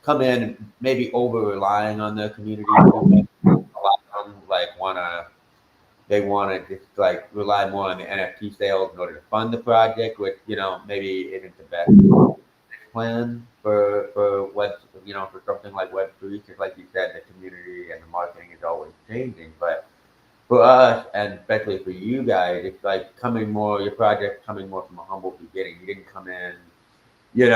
come in maybe over relying on their community. A lot of them they want to just like rely more on the NFT sales in order to fund the project, which maybe isn't the best plan for for something like Web3, because like you said, the community and the marketing is always changing. But for us, and especially for you guys, it's like your project coming more from a humble beginning. You didn't come in, you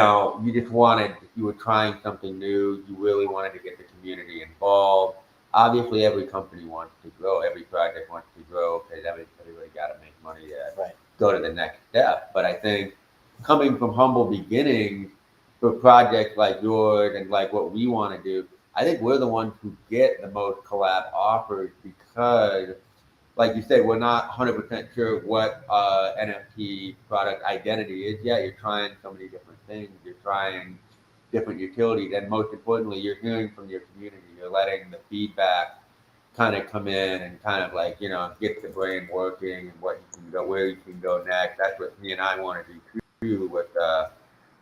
were trying something new. You really wanted to get the community involved. Obviously, every company wants to grow. Every project wants to grow because everybody got to make money to go to the next step. But I think coming from humble beginnings for projects like yours and like what we want to do, I think we're the ones who get the most collab offers because, like you said, we're not 100% sure what NFT product identity is yet. You're trying so many different things. You're trying different utilities, and most importantly, you're hearing from your community. You're letting the feedback kind of come in and kind of like get the brain working and where you can go next. That's what me and I want to do too with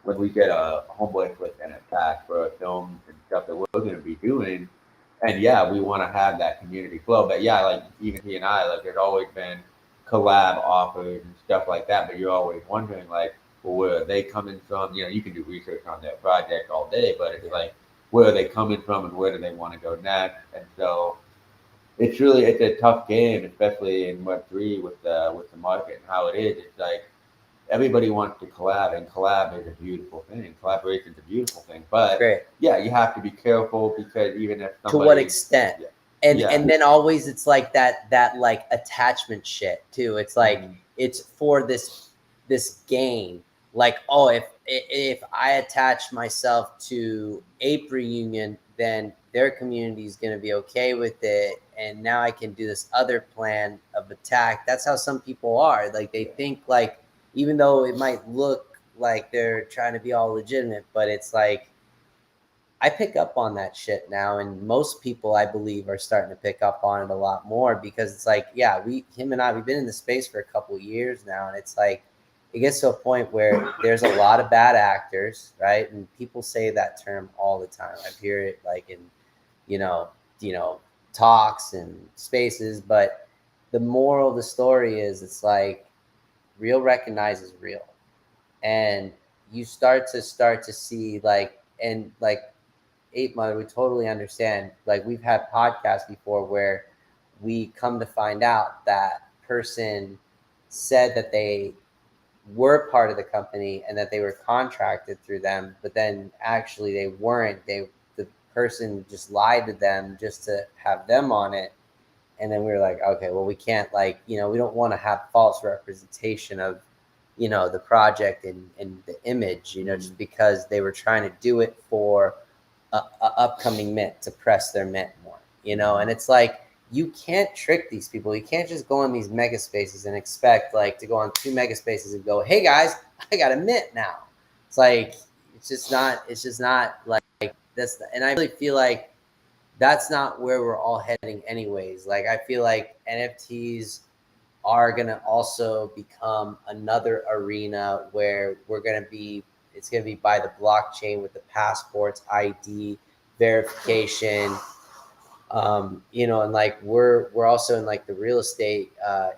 when we get a Homeboi Flicks and attack for films and stuff that we're going to be doing. And yeah, we want to have that community flow. But yeah, like even he and I, like there's always been collab offers and stuff like that. But you're always wondering like, well, where are they coming from? You can do research on their project all day, but it's like, where are they coming from and where do they want to go next. And so it's a tough game, especially in Web3 with the market and how it is. It's like everybody wants to collab, and collab is a beautiful thing. Collaboration is a beautiful thing, but Great. yeah, you have to be careful because even if somebody, to what extent? Yeah. And then always it's like that like attachment shit too. It's like it's for this gain. Like, oh, if I attach myself to Ape Reunion, then their community is going to be okay with it, and now I can do this other plan of attack. That's how some people are. Like they think like, even though it might look like they're trying to be all legitimate, but it's like, I pick up on that shit now, and most people, I believe, are starting to pick up on it a lot more because it's like, yeah, him and I, we've been in the space for a couple of years now, and it's like, it gets to a point where there's a lot of bad actors, right? And people say that term all the time. I hear it like in, you know, talks and spaces, but the moral of the story is, it's like, real recognizes real, and you start to see like, and like Ape Mother, we totally understand. Like we've had podcasts before where we come to find out that person said that they were part of the company and that they were contracted through them, but then actually they weren't. The person just lied to them just to have them on it. And then we were like, okay, well, we can't, like, we don't want to have false representation of, the project and the image, just because they were trying to do it for a upcoming mint to press their mint more, and it's like, you can't trick these people. You can't just go on these mega spaces and expect like to go on 2 mega spaces and go, hey guys, I got a mint now. It's like, it's just not like this. And I really feel like that's not where we're all heading anyways. Like, I feel like NFTs are going to also become another arena where it's going to be by the blockchain with the passports, ID, verification, and like we're also in like the real estate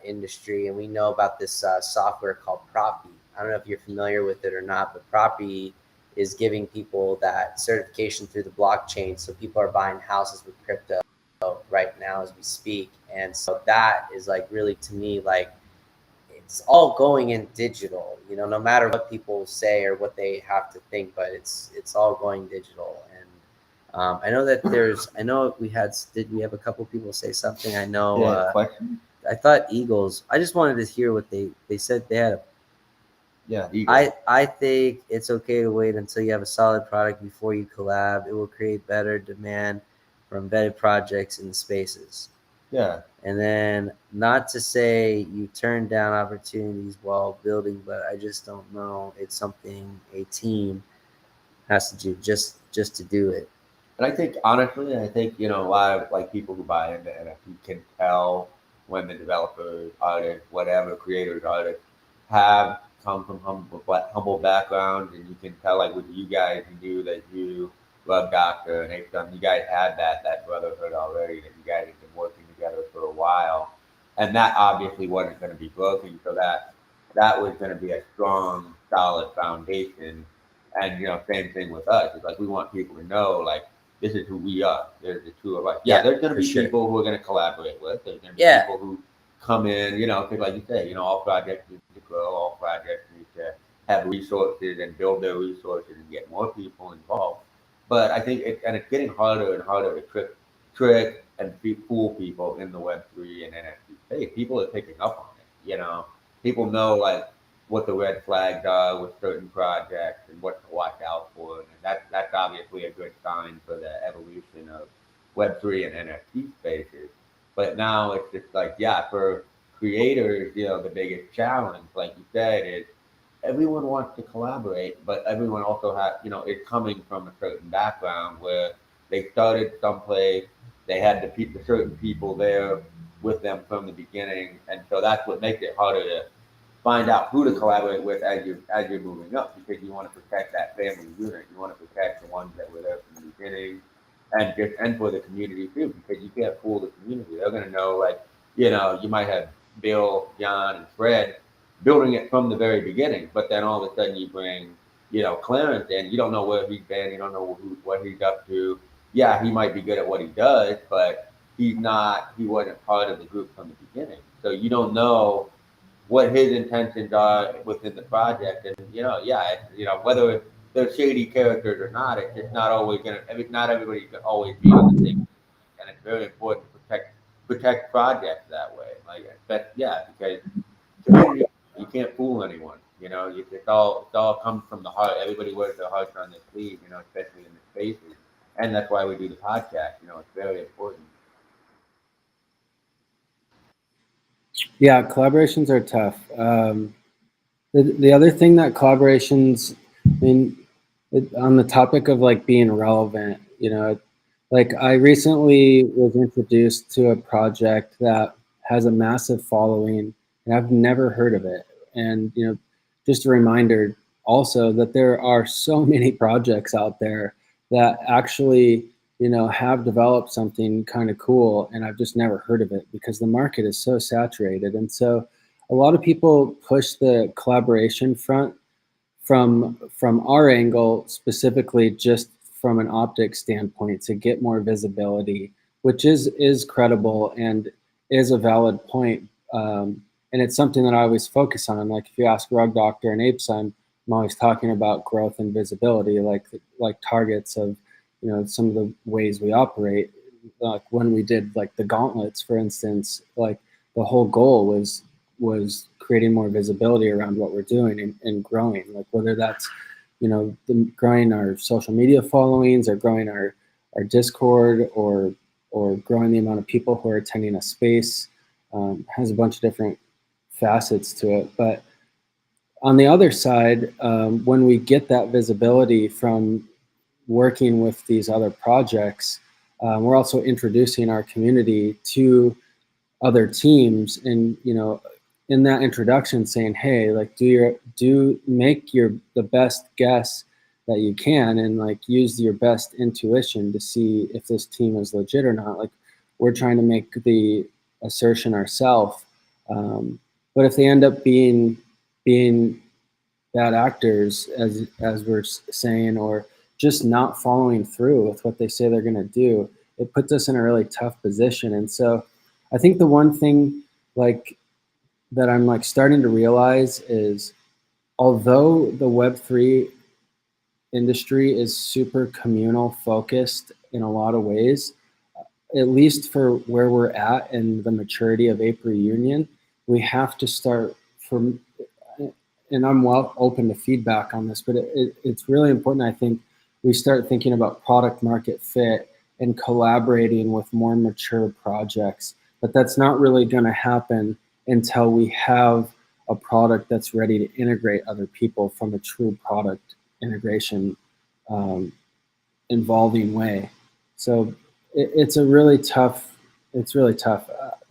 industry, and we know about this software called Proppy. I don't know if you're familiar with it or not, but Proppy is giving people that certification through the blockchain. So people are buying houses with crypto right now as we speak. And so that is like, really, to me, like, it's all going in digital, no matter what people say or what they have to think, but it's all going digital. And I know that did we have a couple people say something? I know, question. I thought Eagles, I just wanted to hear what they said. They had a, Eagles. I think it's okay to wait until you have a solid product before you collab. It will create better demand from vetted projects in the spaces. Yeah. And then, not to say you turn down opportunities while building, but I just don't know. It's something a team has to do just to do it. And I think, honestly, a lot of like people who buy into NFT can tell when the developers, artists, whatever, creators, artists have come from humble backgrounds, and you can tell, like with you guys, you knew that you love Doctor and Ape, you guys had that brotherhood already, that you guys have been working together for a while, and that obviously wasn't going to be broken, so that was going to be a strong, solid foundation. And same thing with us. It's like we want people to know, like, this is who we are. There's the two of us. Yeah, there's going to be people who are going to collaborate with. There's going to be people who come in, because like you say, all projects need to grow. All projects need to have resources and build their resources and get more people involved. But I think it's getting harder and harder to trick and fool people in the Web3 and NFT space. People are picking up on it. People know, like, what the red flags are with certain projects and what to watch out for. And that's obviously a good sign for the evolution of Web3 and NFT spaces. But now it's just like, for creators, the biggest challenge, like you said, is everyone wants to collaborate, but everyone also has, is coming from a certain background where they started someplace, they had the certain people there with them from the beginning. And so that's what makes it harder to find out who to collaborate with as you're moving up, because you want to protect that family unit. You want to protect the ones that were there from the beginning, and for the community too, because you can't fool the community. They're gonna know, like, you might have Bill, John, and Fred building it from the very beginning, but then all of a sudden you bring Clarence in, you don't know where he's been, you don't know what he's up to. Yeah, he might be good at what he does, but he wasn't part of the group from the beginning. So you don't know what his intentions are within the project. And, whether they're shady characters or not, it's just not always not everybody can always be on the same. And it's very important to protect projects that way. Because community, you can't fool anyone. It all comes from the heart. Everybody wears their hearts on their sleeve. Especially in the spaces, and that's why we do the podcast. It's very important. Yeah, collaborations are tough. The other thing that collaborations, I mean, on the topic of like being relevant, like I recently was introduced to a project that has a massive following, and I've never heard of it. And just a reminder also that there are so many projects out there that actually have developed something kind of cool, and I've just never heard of it because the market is so saturated. And so a lot of people push the collaboration front from our angle, specifically just from an optics standpoint, to get more visibility, which is credible and is a valid point. And it's something that I always focus on. Like if you ask Rug Doctor and Ape Son, I'm always talking about growth and visibility, like targets of some of the ways we operate. Like when we did like the gauntlets, for instance, like the whole goal was creating more visibility around what we're doing and growing, like whether that's growing our social media followings or growing our Discord or growing the amount of people who are attending a space. Has a bunch of different facets to it. But on the other side, when we get that visibility from working with these other projects, we're also introducing our community to other teams, and in that introduction saying, hey, like make the best guess that you can, and like use your best intuition to see if this team is legit or not. Like we're trying to make the assertion ourselves, but if they end up being bad actors, as we're saying, or just not following through with what they say they're going to do, it puts us in a really tough position. And so I think the one thing like that I'm like starting to realize is, although the Web3 industry is super communal focused in a lot of ways, at least for where we're at and the maturity of Ape Reunion, we have to start from, and I'm well open to feedback on this, but it's really important, I think, we start thinking about product market fit and collaborating with more mature projects. But that's not really going to happen until we have a product that's ready to integrate other people from a true product integration involving way. So it's really tough. We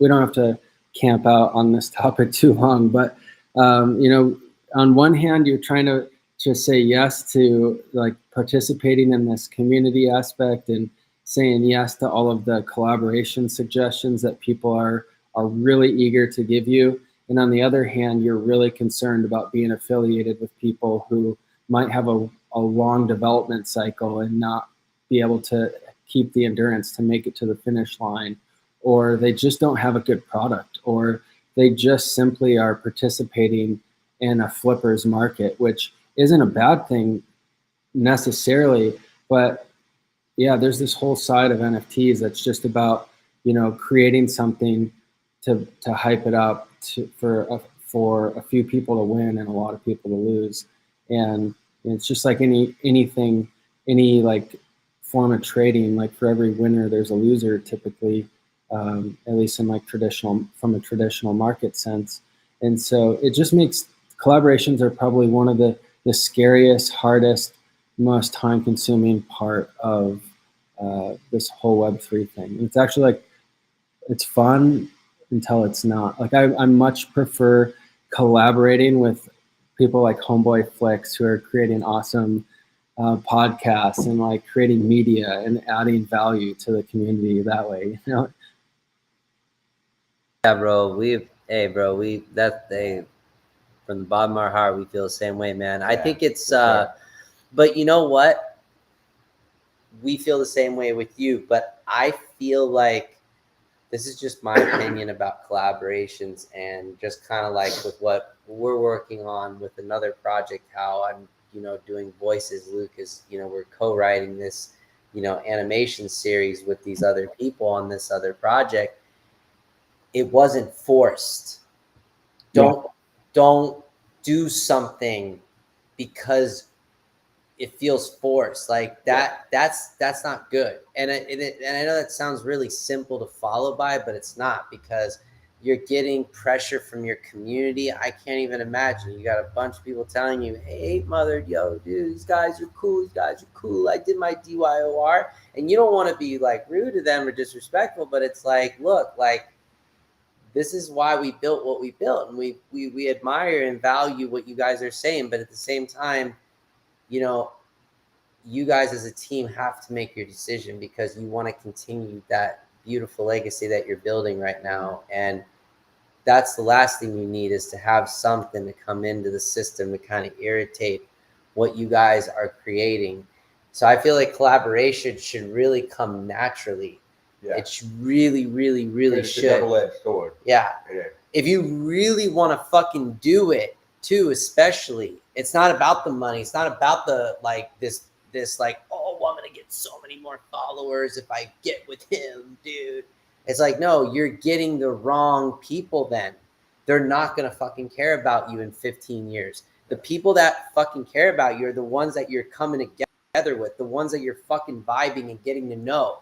don't have to camp out on this topic too long, but on one hand, you're trying to just say yes to like participating in this community aspect and saying yes to all of the collaboration suggestions that people are really eager to give you. And on the other hand, you're really concerned about being affiliated with people who might have a long development cycle and not be able to keep the endurance to make it to the finish line, or they just don't have a good product, or they just simply are participating in a flipper's market, which isn't a bad thing necessarily. But yeah, there's this whole side of NFTs that's just about, creating something to hype it up for a few people to win and a lot of people to lose. And it's just like anything, any like form of trading, like for every winner, there's a loser typically, at least in like from a traditional market sense. And so it just makes collaborations are probably one of the scariest, hardest, most time-consuming part of this whole Web3 thing. It's actually like, it's fun until it's not. Like I much prefer collaborating with people like Homeboi Flicks, who are creating awesome podcasts and like creating media and adding value to the community that way. Yeah, bro. From the bottom of our heart, we feel the same way, man. I think it's But you know what? We feel the same way with you, but I feel like this is just my opinion about collaborations, and just kind of like with what we're working on with another project, how I'm, doing voices. Luke is, we're co-writing this, animation series with these other people on this other project. It wasn't forced. Don't do something because it feels forced like that. That's not good. And I know that sounds really simple to follow by, but it's not, because you're getting pressure from your community. I can't even imagine. You got a bunch of people telling you, hey, Ape Mother, yo, dude, these guys are cool. These guys are cool. I did my DYOR. And you don't want to be like rude to them or disrespectful, but it's like, look, like, this is why we built what we built. And we admire and value what you guys are saying. But at the same time, you guys as a team have to make your decision, because you want to continue that beautiful legacy that you're building right now. And that's the last thing you need, is to have something to come into the system to kind of irritate what you guys are creating. So I feel like collaboration should really come naturally. Yeah. It really, really, really should. It's a double-edged sword. Yeah. If you really want to fucking do it too, especially, it's not about the money. It's not about the, like, this like, oh, well, I'm going to get so many more followers if I get with him, dude. It's like, no, you're getting the wrong people then. They're not going to fucking care about you in 15 years. The people that fucking care about you are the ones that you're coming together with, the ones that you're fucking vibing and getting to know.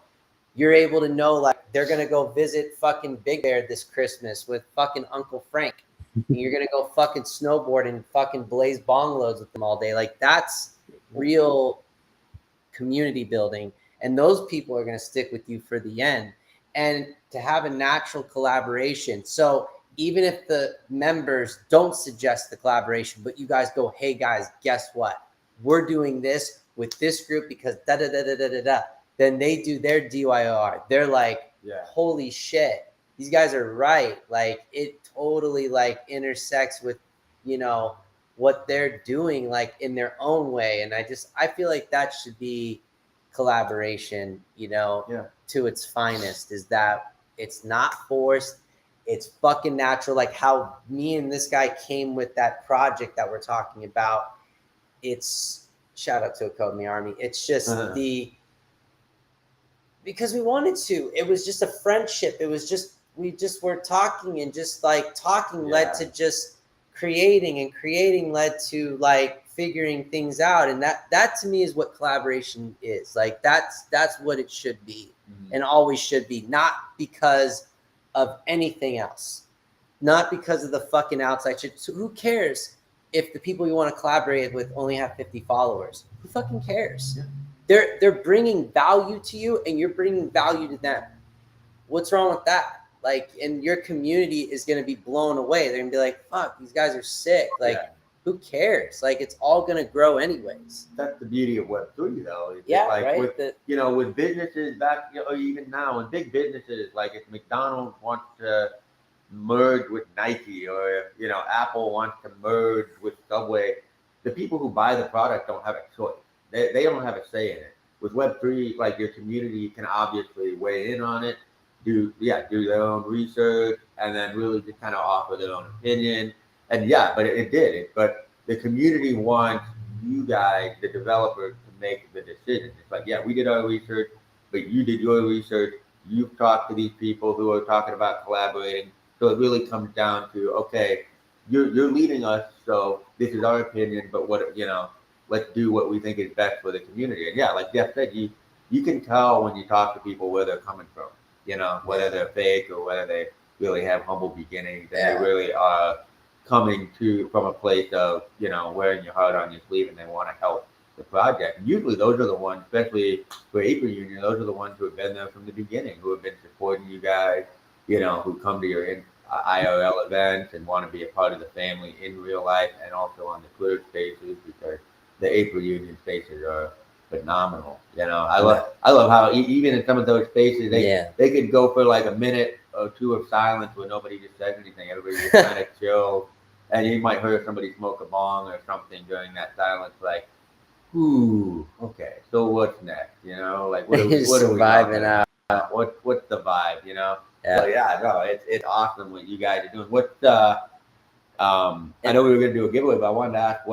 You're able to know, like, they're going to go visit fucking Big Bear this Christmas with fucking Uncle Frank. And you're going to go fucking snowboard and fucking blaze bong loads with them all day. Like, that's real community building. And those people are going to stick with you for the end. And to have a natural collaboration. So even if the members don't suggest the collaboration, but you guys go, hey guys, guess what? We're doing this with this group because da-da-da-da-da-da-da. Then they do their DYOR. They're like, holy shit, these guys are right. Like, it totally like intersects with, what they're doing, like, in their own way. And I feel like that should be collaboration, to its finest, is that it's not forced. It's fucking natural. Like how me and this guy came with that project that we're talking about. It's, shout out to a Code Me Army. It's just because we wanted to. It was just a friendship. It was just, we just were talking, and just like talking led to just creating, and creating led to like figuring things out. And that to me is what collaboration is. Like that's what it should be, and always should be, not because of anything else, not because of the fucking outside shit. So who cares if the people you want to collaborate with only have 50 followers? Who fucking cares? They're bringing value to you, and you're bringing value to them. What's wrong with that? Like, and your community is going to be blown away. They're going to be like, fuck, these guys are sick. Like, who cares? Like, it's all going to grow anyways. That's the beauty of Web3, though. It's like, right? With, with businesses back, even now, and big businesses, like if McDonald's wants to merge with Nike, or if, Apple wants to merge with Subway, the people who buy the product don't have a choice. They don't have a say in it. With Web3, like, your community can obviously weigh in on it, do their own research, and then really just kind of offer their own opinion. And but it did. But the community wants you guys, the developers, to make the decision. It's like, we did our research, but you did your research. You've talked to these people who are talking about collaborating. So it really comes down to, okay, you're leading us, so this is our opinion, but let's do what we think is best for the community. And like Jeff said, you can tell when you talk to people where they're coming from, whether they're fake or whether they really have humble beginnings, and they really are coming from a place of, wearing your heart on your sleeve, and they want to help the project. And usually those are the ones, especially for Ape Reunion, those are the ones who have been there from the beginning, who have been supporting you guys, who come to your IRL events and want to be a part of the family in real life, and also on the Twitter spaces, because the Ape Reunion spaces are phenomenal. I love how even in some of those spaces, they could go for like a minute or two of silence where nobody just says anything. Everybody just kind of chill, and you might hear somebody smoke a bong or something during that silence. Like, Ooh, okay. So what's next? You know, like what are we Surviving talking out. about? What's the vibe? You know. Yeah. So yeah, no, it's awesome what you guys are doing. What I know we were gonna do a giveaway, but I wanted to ask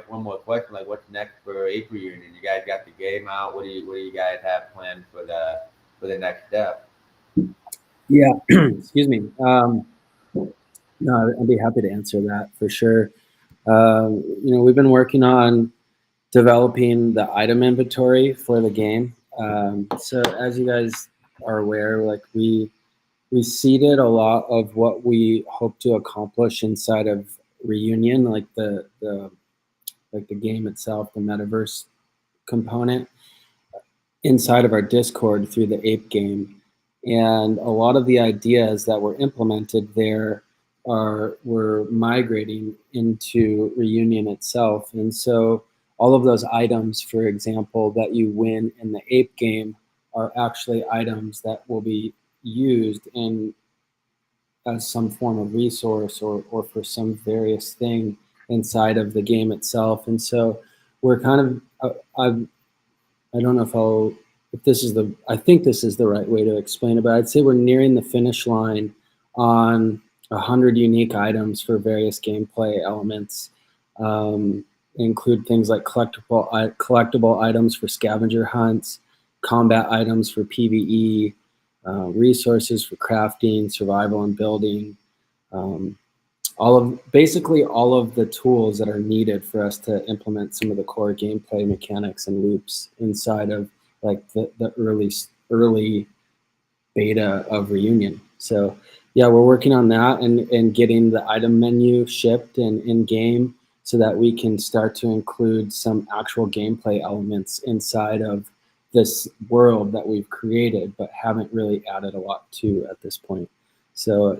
one more question. Like, what's next for Ape Reunion? You guys got the game out. What do you guys have planned for the next step? Yeah, excuse me. No, I'd be happy to answer that for sure. We've been working on developing the item inventory for the game. So as you guys are aware, like we seeded a lot of what we hope to accomplish inside of Reunion, like the game itself, the metaverse component inside of our Discord through the Ape game. And a lot of the ideas that were implemented there were migrating into Reunion itself. And so all of those items, for example, that you win in the Ape game are actually items that will be used in as some form of resource or for some various thing inside of the game itself. And so we're kind of I don't know if this is I think this is the right way to explain it, but I'd say we're nearing the finish line on 100 unique items for various gameplay elements. Include things like collectible items for scavenger hunts, combat items for PvE, resources for crafting, survival and building, um, basically all of the tools that are needed for us to implement some of the core gameplay mechanics and loops inside of like the early beta of Reunion. So yeah, we're working on that and getting the item menu shipped and in game so that we can start to include some actual gameplay elements inside of this world that we've created but haven't really added a lot to at this point. So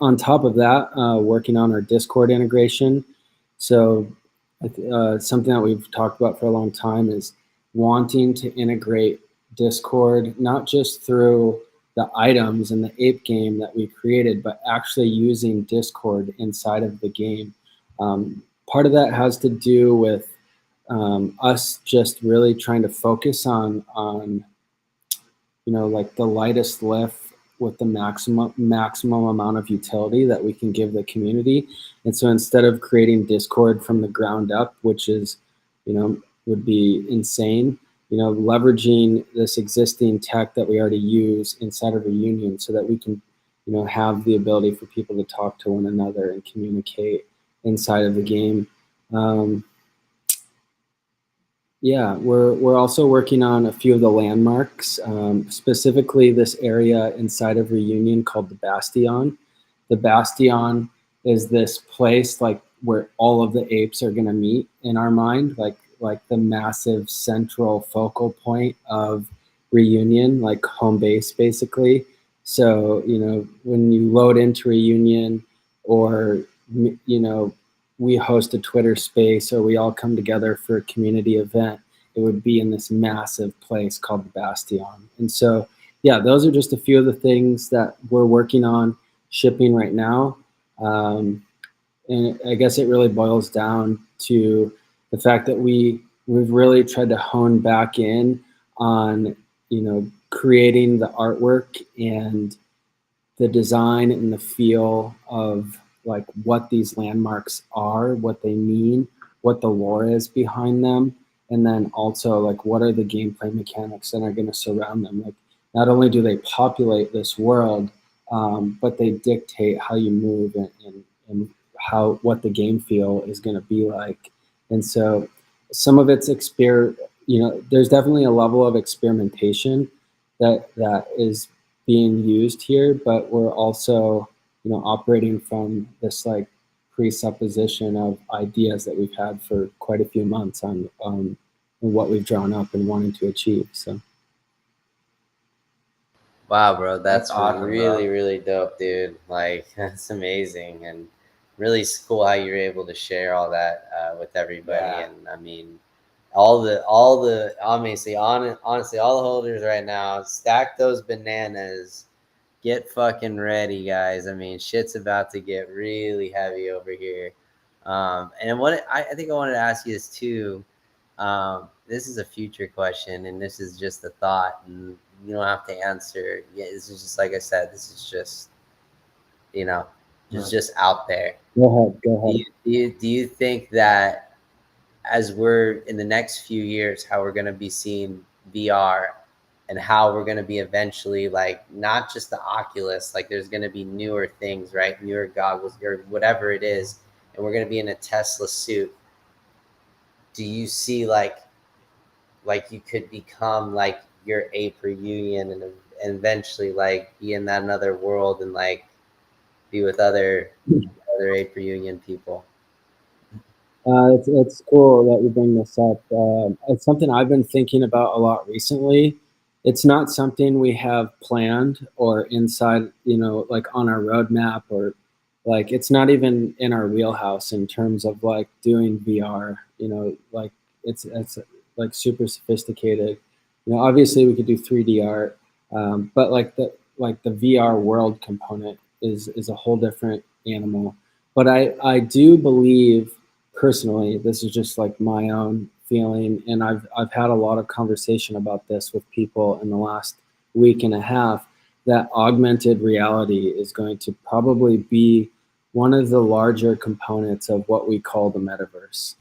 on top of that, working on our Discord integration. So something that we've talked about for a long time is wanting to integrate Discord, not just through the items in the Ape game that we created, but actually using Discord inside of the game. Part of that has to do with us just really trying to focus on like the lightest lift with the maximum amount of utility that we can give the community. And so instead of creating Discord from the ground up, which is, would be insane, leveraging this existing tech that we already use inside of Reunion so that we can, have the ability for people to talk to one another and communicate inside of the game. Yeah, we're also working on a few of the landmarks, specifically this area inside of Reunion called the Bastion. The Bastion is this place like where all of the apes are going to meet in our mind, like the massive central focal point of Reunion, like home base basically. So when you load into Reunion, or we host a Twitter space or we all come together for a community event, it would be in this massive place called the Bastion. And so, yeah, those are just a few of the things that we're working on shipping right now. And I guess it really boils down to the fact that we've really tried to hone back in on, creating the artwork and the design and the feel of like what these landmarks are, what they mean, what the lore is behind them, and then also like what are the gameplay mechanics that are going to surround them. Like not only do they populate this world, but they dictate how you move and what the game feel is going to be like. And so some of it's there's definitely a level of experimentation that is being used here, but we're also, operating from this like presupposition of ideas that we've had for quite a few months on what we've drawn up and wanting to achieve. So. Wow, bro, that's awesome, really, bro. really dope, dude. Like, that's amazing, and really cool how you're able to share all that with everybody. Yeah. And I mean, all the honestly, all the holders right now, stack those bananas. Get fucking ready, guys. I mean, shit's about to get really heavy over here. And what I think I wanted to ask you this too This is a future question, and this is just a thought, and you don't have to answer. Yeah, this is just like I said. This is just, you know, just out there. Go Do ahead. do you think that as we're in the next few years, how we're going to be seeing VR, and how we're going to be eventually, like, not just the Oculus, like there's going to be newer things, right? Newer goggles or whatever it is, and we're going to be in a Tesla suit. Do you see like you could become like your Ape Reunion, and eventually like be in that another world, and like be with other Ape Reunion people? It's cool that you bring this up. It's something I've been thinking about a lot recently. It's not something we have planned or inside, like on our roadmap, or like it's not even in our wheelhouse in terms of like doing VR. Like it's like super sophisticated. Obviously we could do 3D art, but like the VR world component is a whole different animal. But I do believe personally, this is just like my own feeling, and I've had a lot of conversation about this with people in the last week and a half, that augmented reality is going to probably be one of the larger components of what we call the metaverse,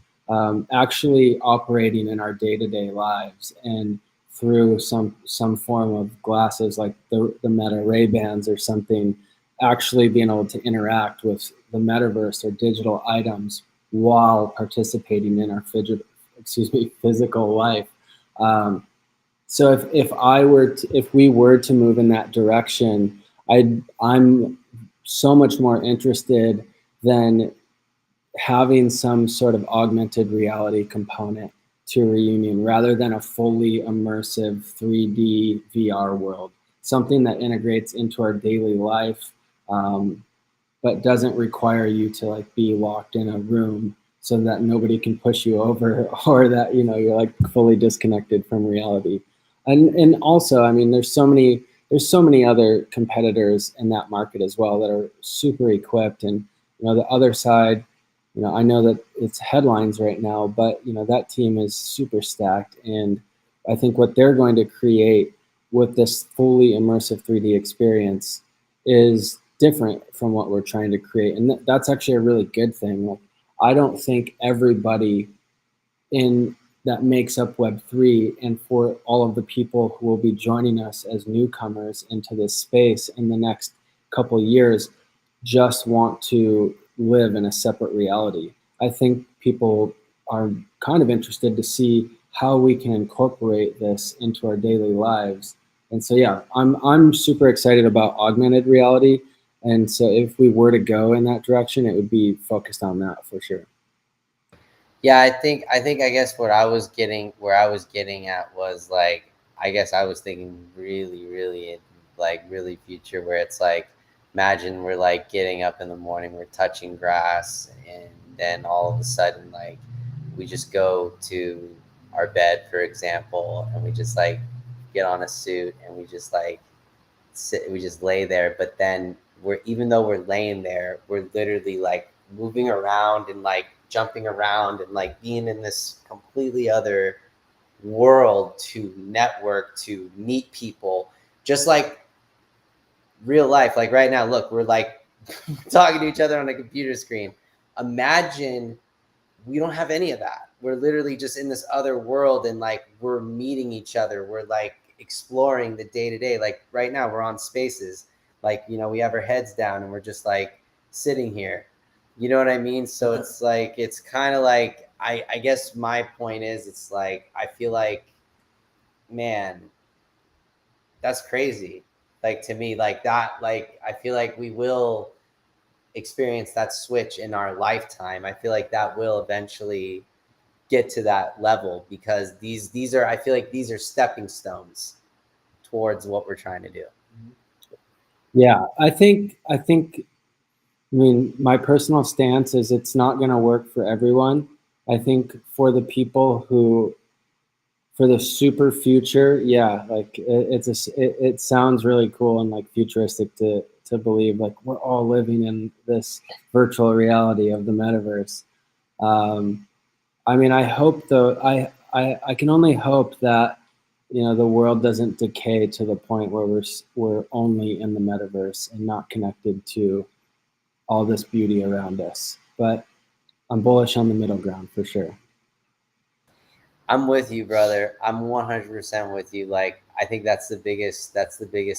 actually operating in our day-to-day lives, and through some form of glasses like the Meta Ray-Bans or something, actually being able to interact with the metaverse or digital items while participating in our physical life. So if we were to move in that direction, I'm so much more interested than having some sort of augmented reality component to Reunion rather than a fully immersive 3D VR world, something that integrates into our daily life, but doesn't require you to like be locked in a room so that nobody can push you over, or that you're like fully disconnected from reality. And also, I mean, there's so many other competitors in that market as well that are super equipped. And the other side, I know that it's headlines right now, but that team is super stacked, and I think what they're going to create with this fully immersive 3D experience is different from what we're trying to create, and that's actually a really good thing. Like, I don't think everybody in that makes up Web3, and for all of the people who will be joining us as newcomers into this space in the next couple of years, just want to live in a separate reality. I think people are kind of interested to see how we can incorporate this into our daily lives. And so, yeah, I'm super excited about augmented reality. And so if we were to go in that direction, it would be focused on that for sure. Yeah, I guess where I was getting at was like, I guess I was thinking really like really future, where it's like, imagine we're like getting up in the morning, we're touching grass, and then all of a sudden like we just go to our bed, for example, and we just like get on a suit, and we just like we just lay there. But then even though we're laying there, we're literally like moving around and like jumping around and like being in this completely other world, to network, to meet people, just like real life. Like right now, look, we're like talking to each other on a computer screen. Imagine we don't have any of that. We're literally just in this other world, and like we're meeting each other. We're like exploring the day to day. Like right now, we're on Spaces. Like, we have our heads down and we're just like sitting here. You know what I mean? So it's like, it's kind of like, I guess my point is, it's like, I feel like, man, that's crazy. Like, to me, like that, like, I feel like we will experience that switch in our lifetime. I feel like that will eventually get to that level, because these are, I feel like these are stepping stones towards what we're trying to do. Yeah, I mean, my personal stance is it's not going to work for everyone. I think for the people for the super future, yeah, like it sounds really cool and like futuristic to believe like we're all living in this virtual reality of the metaverse. I mean, I hope though, I can only hope that the world doesn't decay to the point where we're only in the metaverse and not connected to all this beauty around us. But I'm bullish on the middle ground for sure. I'm with you, brother. I'm 100% with you. Like, I think that's the biggest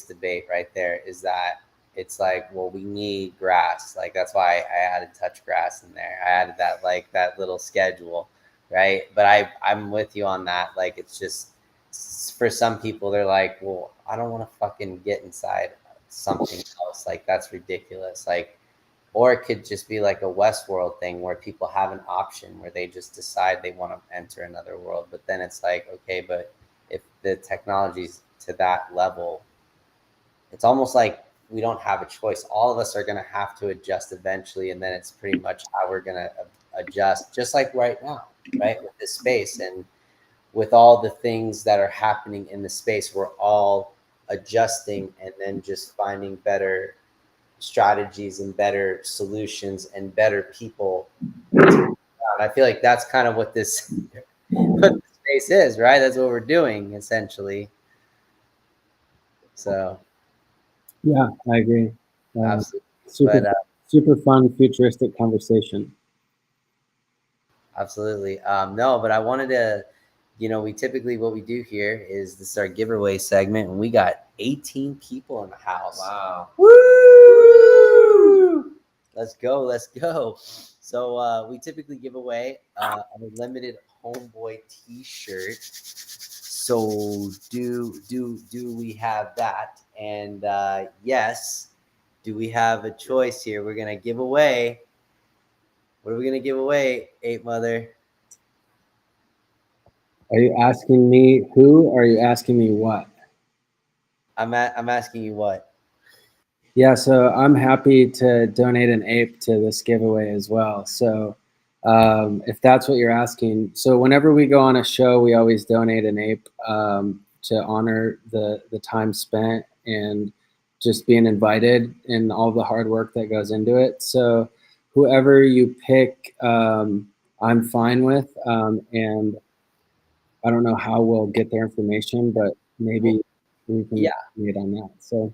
debate right there, is that it's like, well, we need grass. Like, that's why I added touch grass in there. I added that, like, that little schedule, right? But I'm with you on that. Like, it's just, for some people, they're like, well, I don't want to fucking get inside something else. Like, that's ridiculous. Like, or it could just be like a Westworld thing where people have an option where they just decide they want to enter another world. But then it's like, okay, but if the technology's to that level, it's almost like we don't have a choice. All of us are going to have to adjust eventually. And then it's pretty much how we're going to adjust, just like right now, right? With this space and with all the things that are happening in the space, we're all adjusting and then just finding better strategies and better solutions and better people. I feel like that's kind of what this space is, right? That's what we're doing essentially. So yeah, I agree. absolutely. Super fun, futuristic conversation. Absolutely. No, but I wanted to, we typically, what we do here is this is our giveaway segment, and we got 18 people in the house. Wow. Woo! Let's go. So we typically give away a limited Homeboi t-shirt. So do we have that? And yes, do we have a choice here? We're gonna give away. What are we gonna give away, Ape Mother? Are you asking me who, or are you asking me what? I'm asking you what. Yeah, so I'm happy to donate an ape to this giveaway as well. So if that's what you're asking, so whenever we go on a show, we always donate an ape to honor the time spent and just being invited and all the hard work that goes into it. So whoever you pick, I'm fine with. And I don't know how we'll get their information, but maybe we can meet on that. So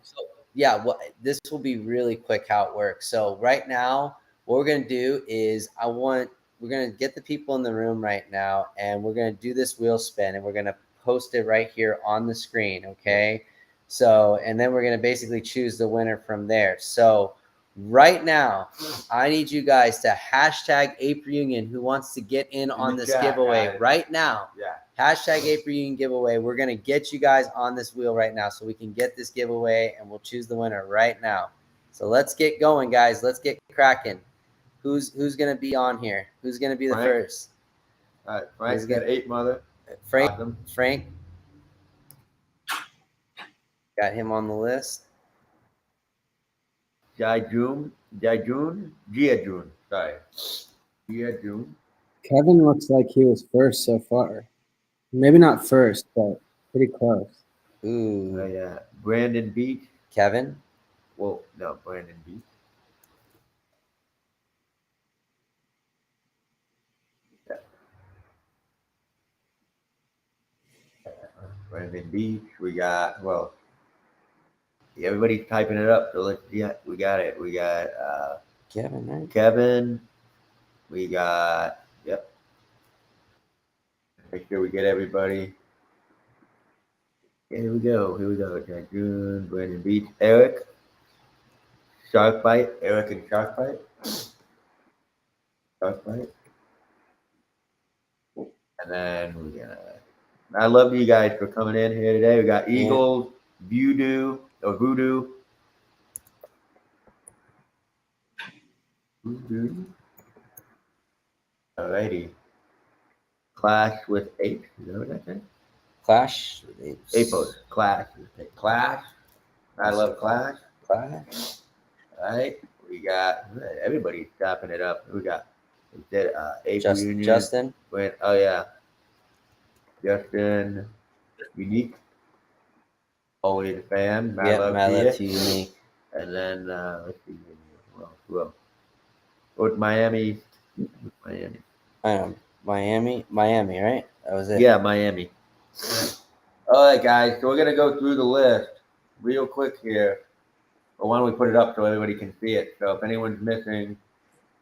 yeah, well, this will be really quick how it works. So right now, what we're gonna do is we're gonna get the people in the room right now, and we're gonna do this wheel spin, and we're gonna post it right here on the screen. Okay. So, and then we're gonna basically choose the winner from there. So right now, I need you guys to hashtag Ape Reunion. Who wants to get in on this giveaway right now? Yeah. Hashtag Ape Reunion giveaway. We're going to get you guys on this wheel right now so we can get this giveaway, and we'll choose the winner right now. So let's get going, guys. Let's get cracking. Who's going to be on here? Who's going to be the first? All right, Frank's got Ape Mother. Frank. Awesome. Frank. Got him on the list. Gia-Jun. Sorry. Gia-Jun. Kevin looks like he was first so far. Maybe not first, but pretty close. Ooh. Oh, yeah. Brandon Beach. Kevin. Whoa, no, Brandon Beach. Yeah. Brandon Beach. We got, everybody's typing it up. So we got it. We got Kevin, right? Kevin. We got, make sure we get everybody. Here we go. June, Brandon Beach, Eric. Sharkbite. Eric and Sharkbite. And then we got, I love you guys for coming in here today. We got Eagles, Voodoo. Alrighty. Clash with Ape. Is that what I said? Clash with Apes. Apos. Clash with Ape. Clash. I love Clash. Clash. All right. We got everybody chopping it up. We got Ape Reunion. Justin. Oh yeah. Justin. Unique. Always a fan. Mad love to Unique. And then let's see. Who else? Miami. I know. Miami, right? That was it. Yeah, Miami. All right, guys. So we're gonna go through the list real quick here. But why don't we put it up so everybody can see it? So if anyone's missing,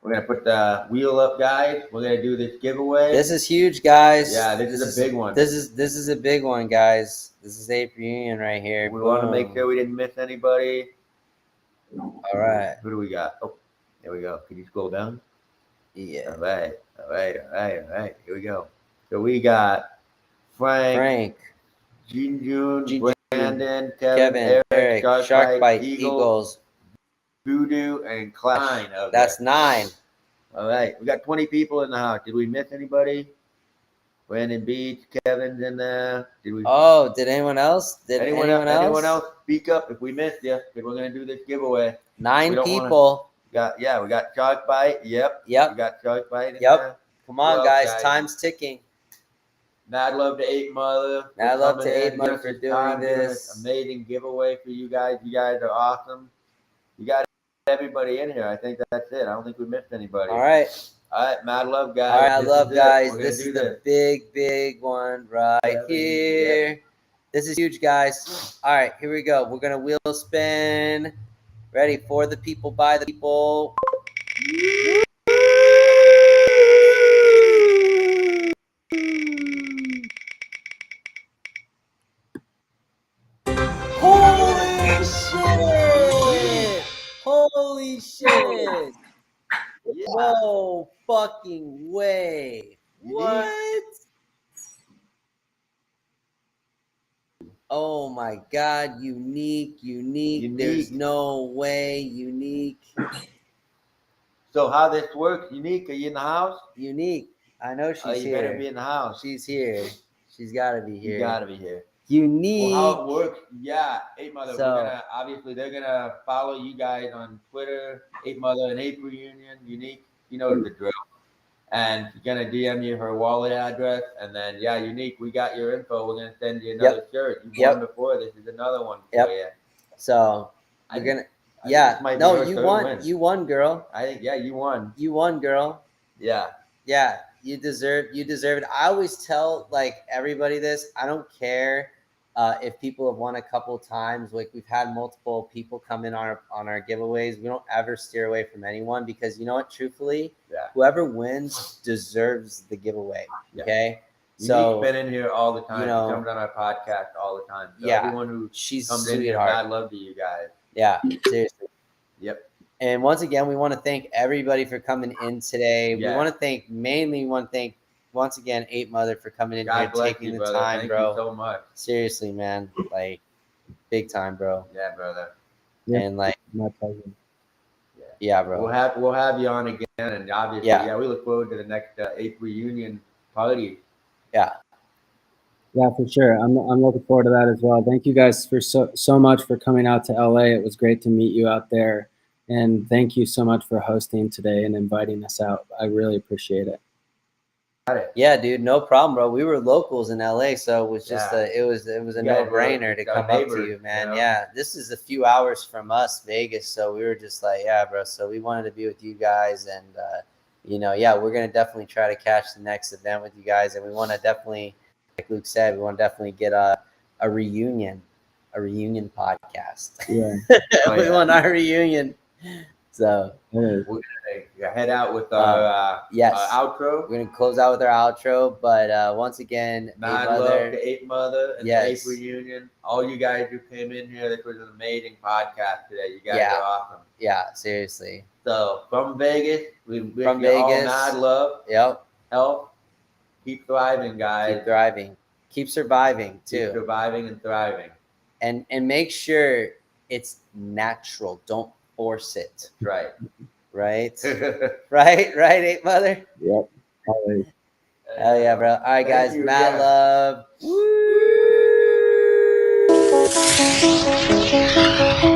we're gonna put the wheel up, guys. We're gonna do this giveaway. This is huge, guys. Yeah, this is a big one. This is a big one, guys. This is Ape Reunion right here. We want to make sure we didn't miss anybody. All right. Who do we got? Oh, there we go. Can you scroll down? Yeah. All right. Here we go. So we got Frank, June, Brandon, Kevin, Eric, Shark Bite, Eagles, Voodoo, and Clown. That's 9. All right. We got 20 people in the house. Did we miss anybody? Brandon Beach, Kevin's in there. Did we? Oh, did anyone else? Anyone else speak up if we missed you? Because we're gonna do this giveaway. 9 people. We got Shark Bite. Yep. We got Shark Bite. In Yep. there. Come on, guys. Time's ticking. Mad love to Ape Mother. Mad love to Ape Mother for doing this. Amazing giveaway for you guys. You guys are awesome. You got everybody in here. I think that's it. I don't think we missed anybody. All right. All right, mad love, guys. All right, I love, guys. This is the big one right here. Yep. This is huge, guys. All right, here we go. We're going to wheel spin. Ready? For the people, by the people. Holy shit! Holy shit! Yeah. No fucking way. What? Oh my God. Unique. There's no way. Unique. So how this works, Unique? Are you in the house? Unique. I know she's You here. better be in the house. She's here. She's got to be here. You gotta be here. Unique. Well, how it works? Yeah, Ape Mother. So, They're gonna follow you guys on Twitter, Ape Mother and Ape Reunion. Unique. You know the drill. And she's gonna DM you her wallet address, and then Unique. We got your info. We're gonna send you another shirt. You won before. This is another one for you. So we're gonna. No, you won. Win. You won, girl. I think you won. You won, girl. Yeah. You deserve it. I always tell everybody this. I don't care if people have won a couple times. Like, we've had multiple people come in on our giveaways. We don't ever steer away from anyone, because you know what? Truthfully, whoever wins deserves the giveaway. Okay. So Unique's been in here all the time. She comes on our podcast all the time. So everyone who comes in here, bad love to you guys. Yeah, seriously. Yep. And once again, we want to thank everybody for coming in today. We want to thank once again Ape Mother for coming in here, taking the time, bro. Thank you so much. Seriously, man. Like, big time, bro. Yeah, brother. And my pleasure. Yeah, bro. We'll have you on again, and obviously, we look forward to the next Ape Reunion party. Yeah. Yeah, for sure. I'm looking forward to that as well. Thank you guys for so much for coming out to LA. It was great to meet you out there. And thank you so much for hosting today and inviting us out. I really appreciate it. Yeah, dude, no problem, bro. We were locals in LA, so it was just it was a no-brainer to come up to you, man. Yeah, this is a few hours from us, Vegas, so we were just like, yeah, bro. So we wanted to be with you guys, and we're gonna definitely try to catch the next event with you guys, and we want to definitely, like Luke said, we want to definitely get a reunion podcast. Yeah, we want our reunion. So we're gonna head out with our outro. We're gonna close out with our outro, but once again, Mad love to Ape Mother and the Ape Reunion. All you guys who came in here, this was an amazing podcast today. You guys are awesome. Yeah, seriously. So from Vegas, we wish all mad love. Yep. Health. Keep thriving, guys. Keep thriving. Keep surviving too. Keep surviving and thriving. And make sure it's natural. Don't force it. Right. Right? right, Ape Mother? Yep. Always. Hell yeah, bro. All right, guys. Mad love. Woo!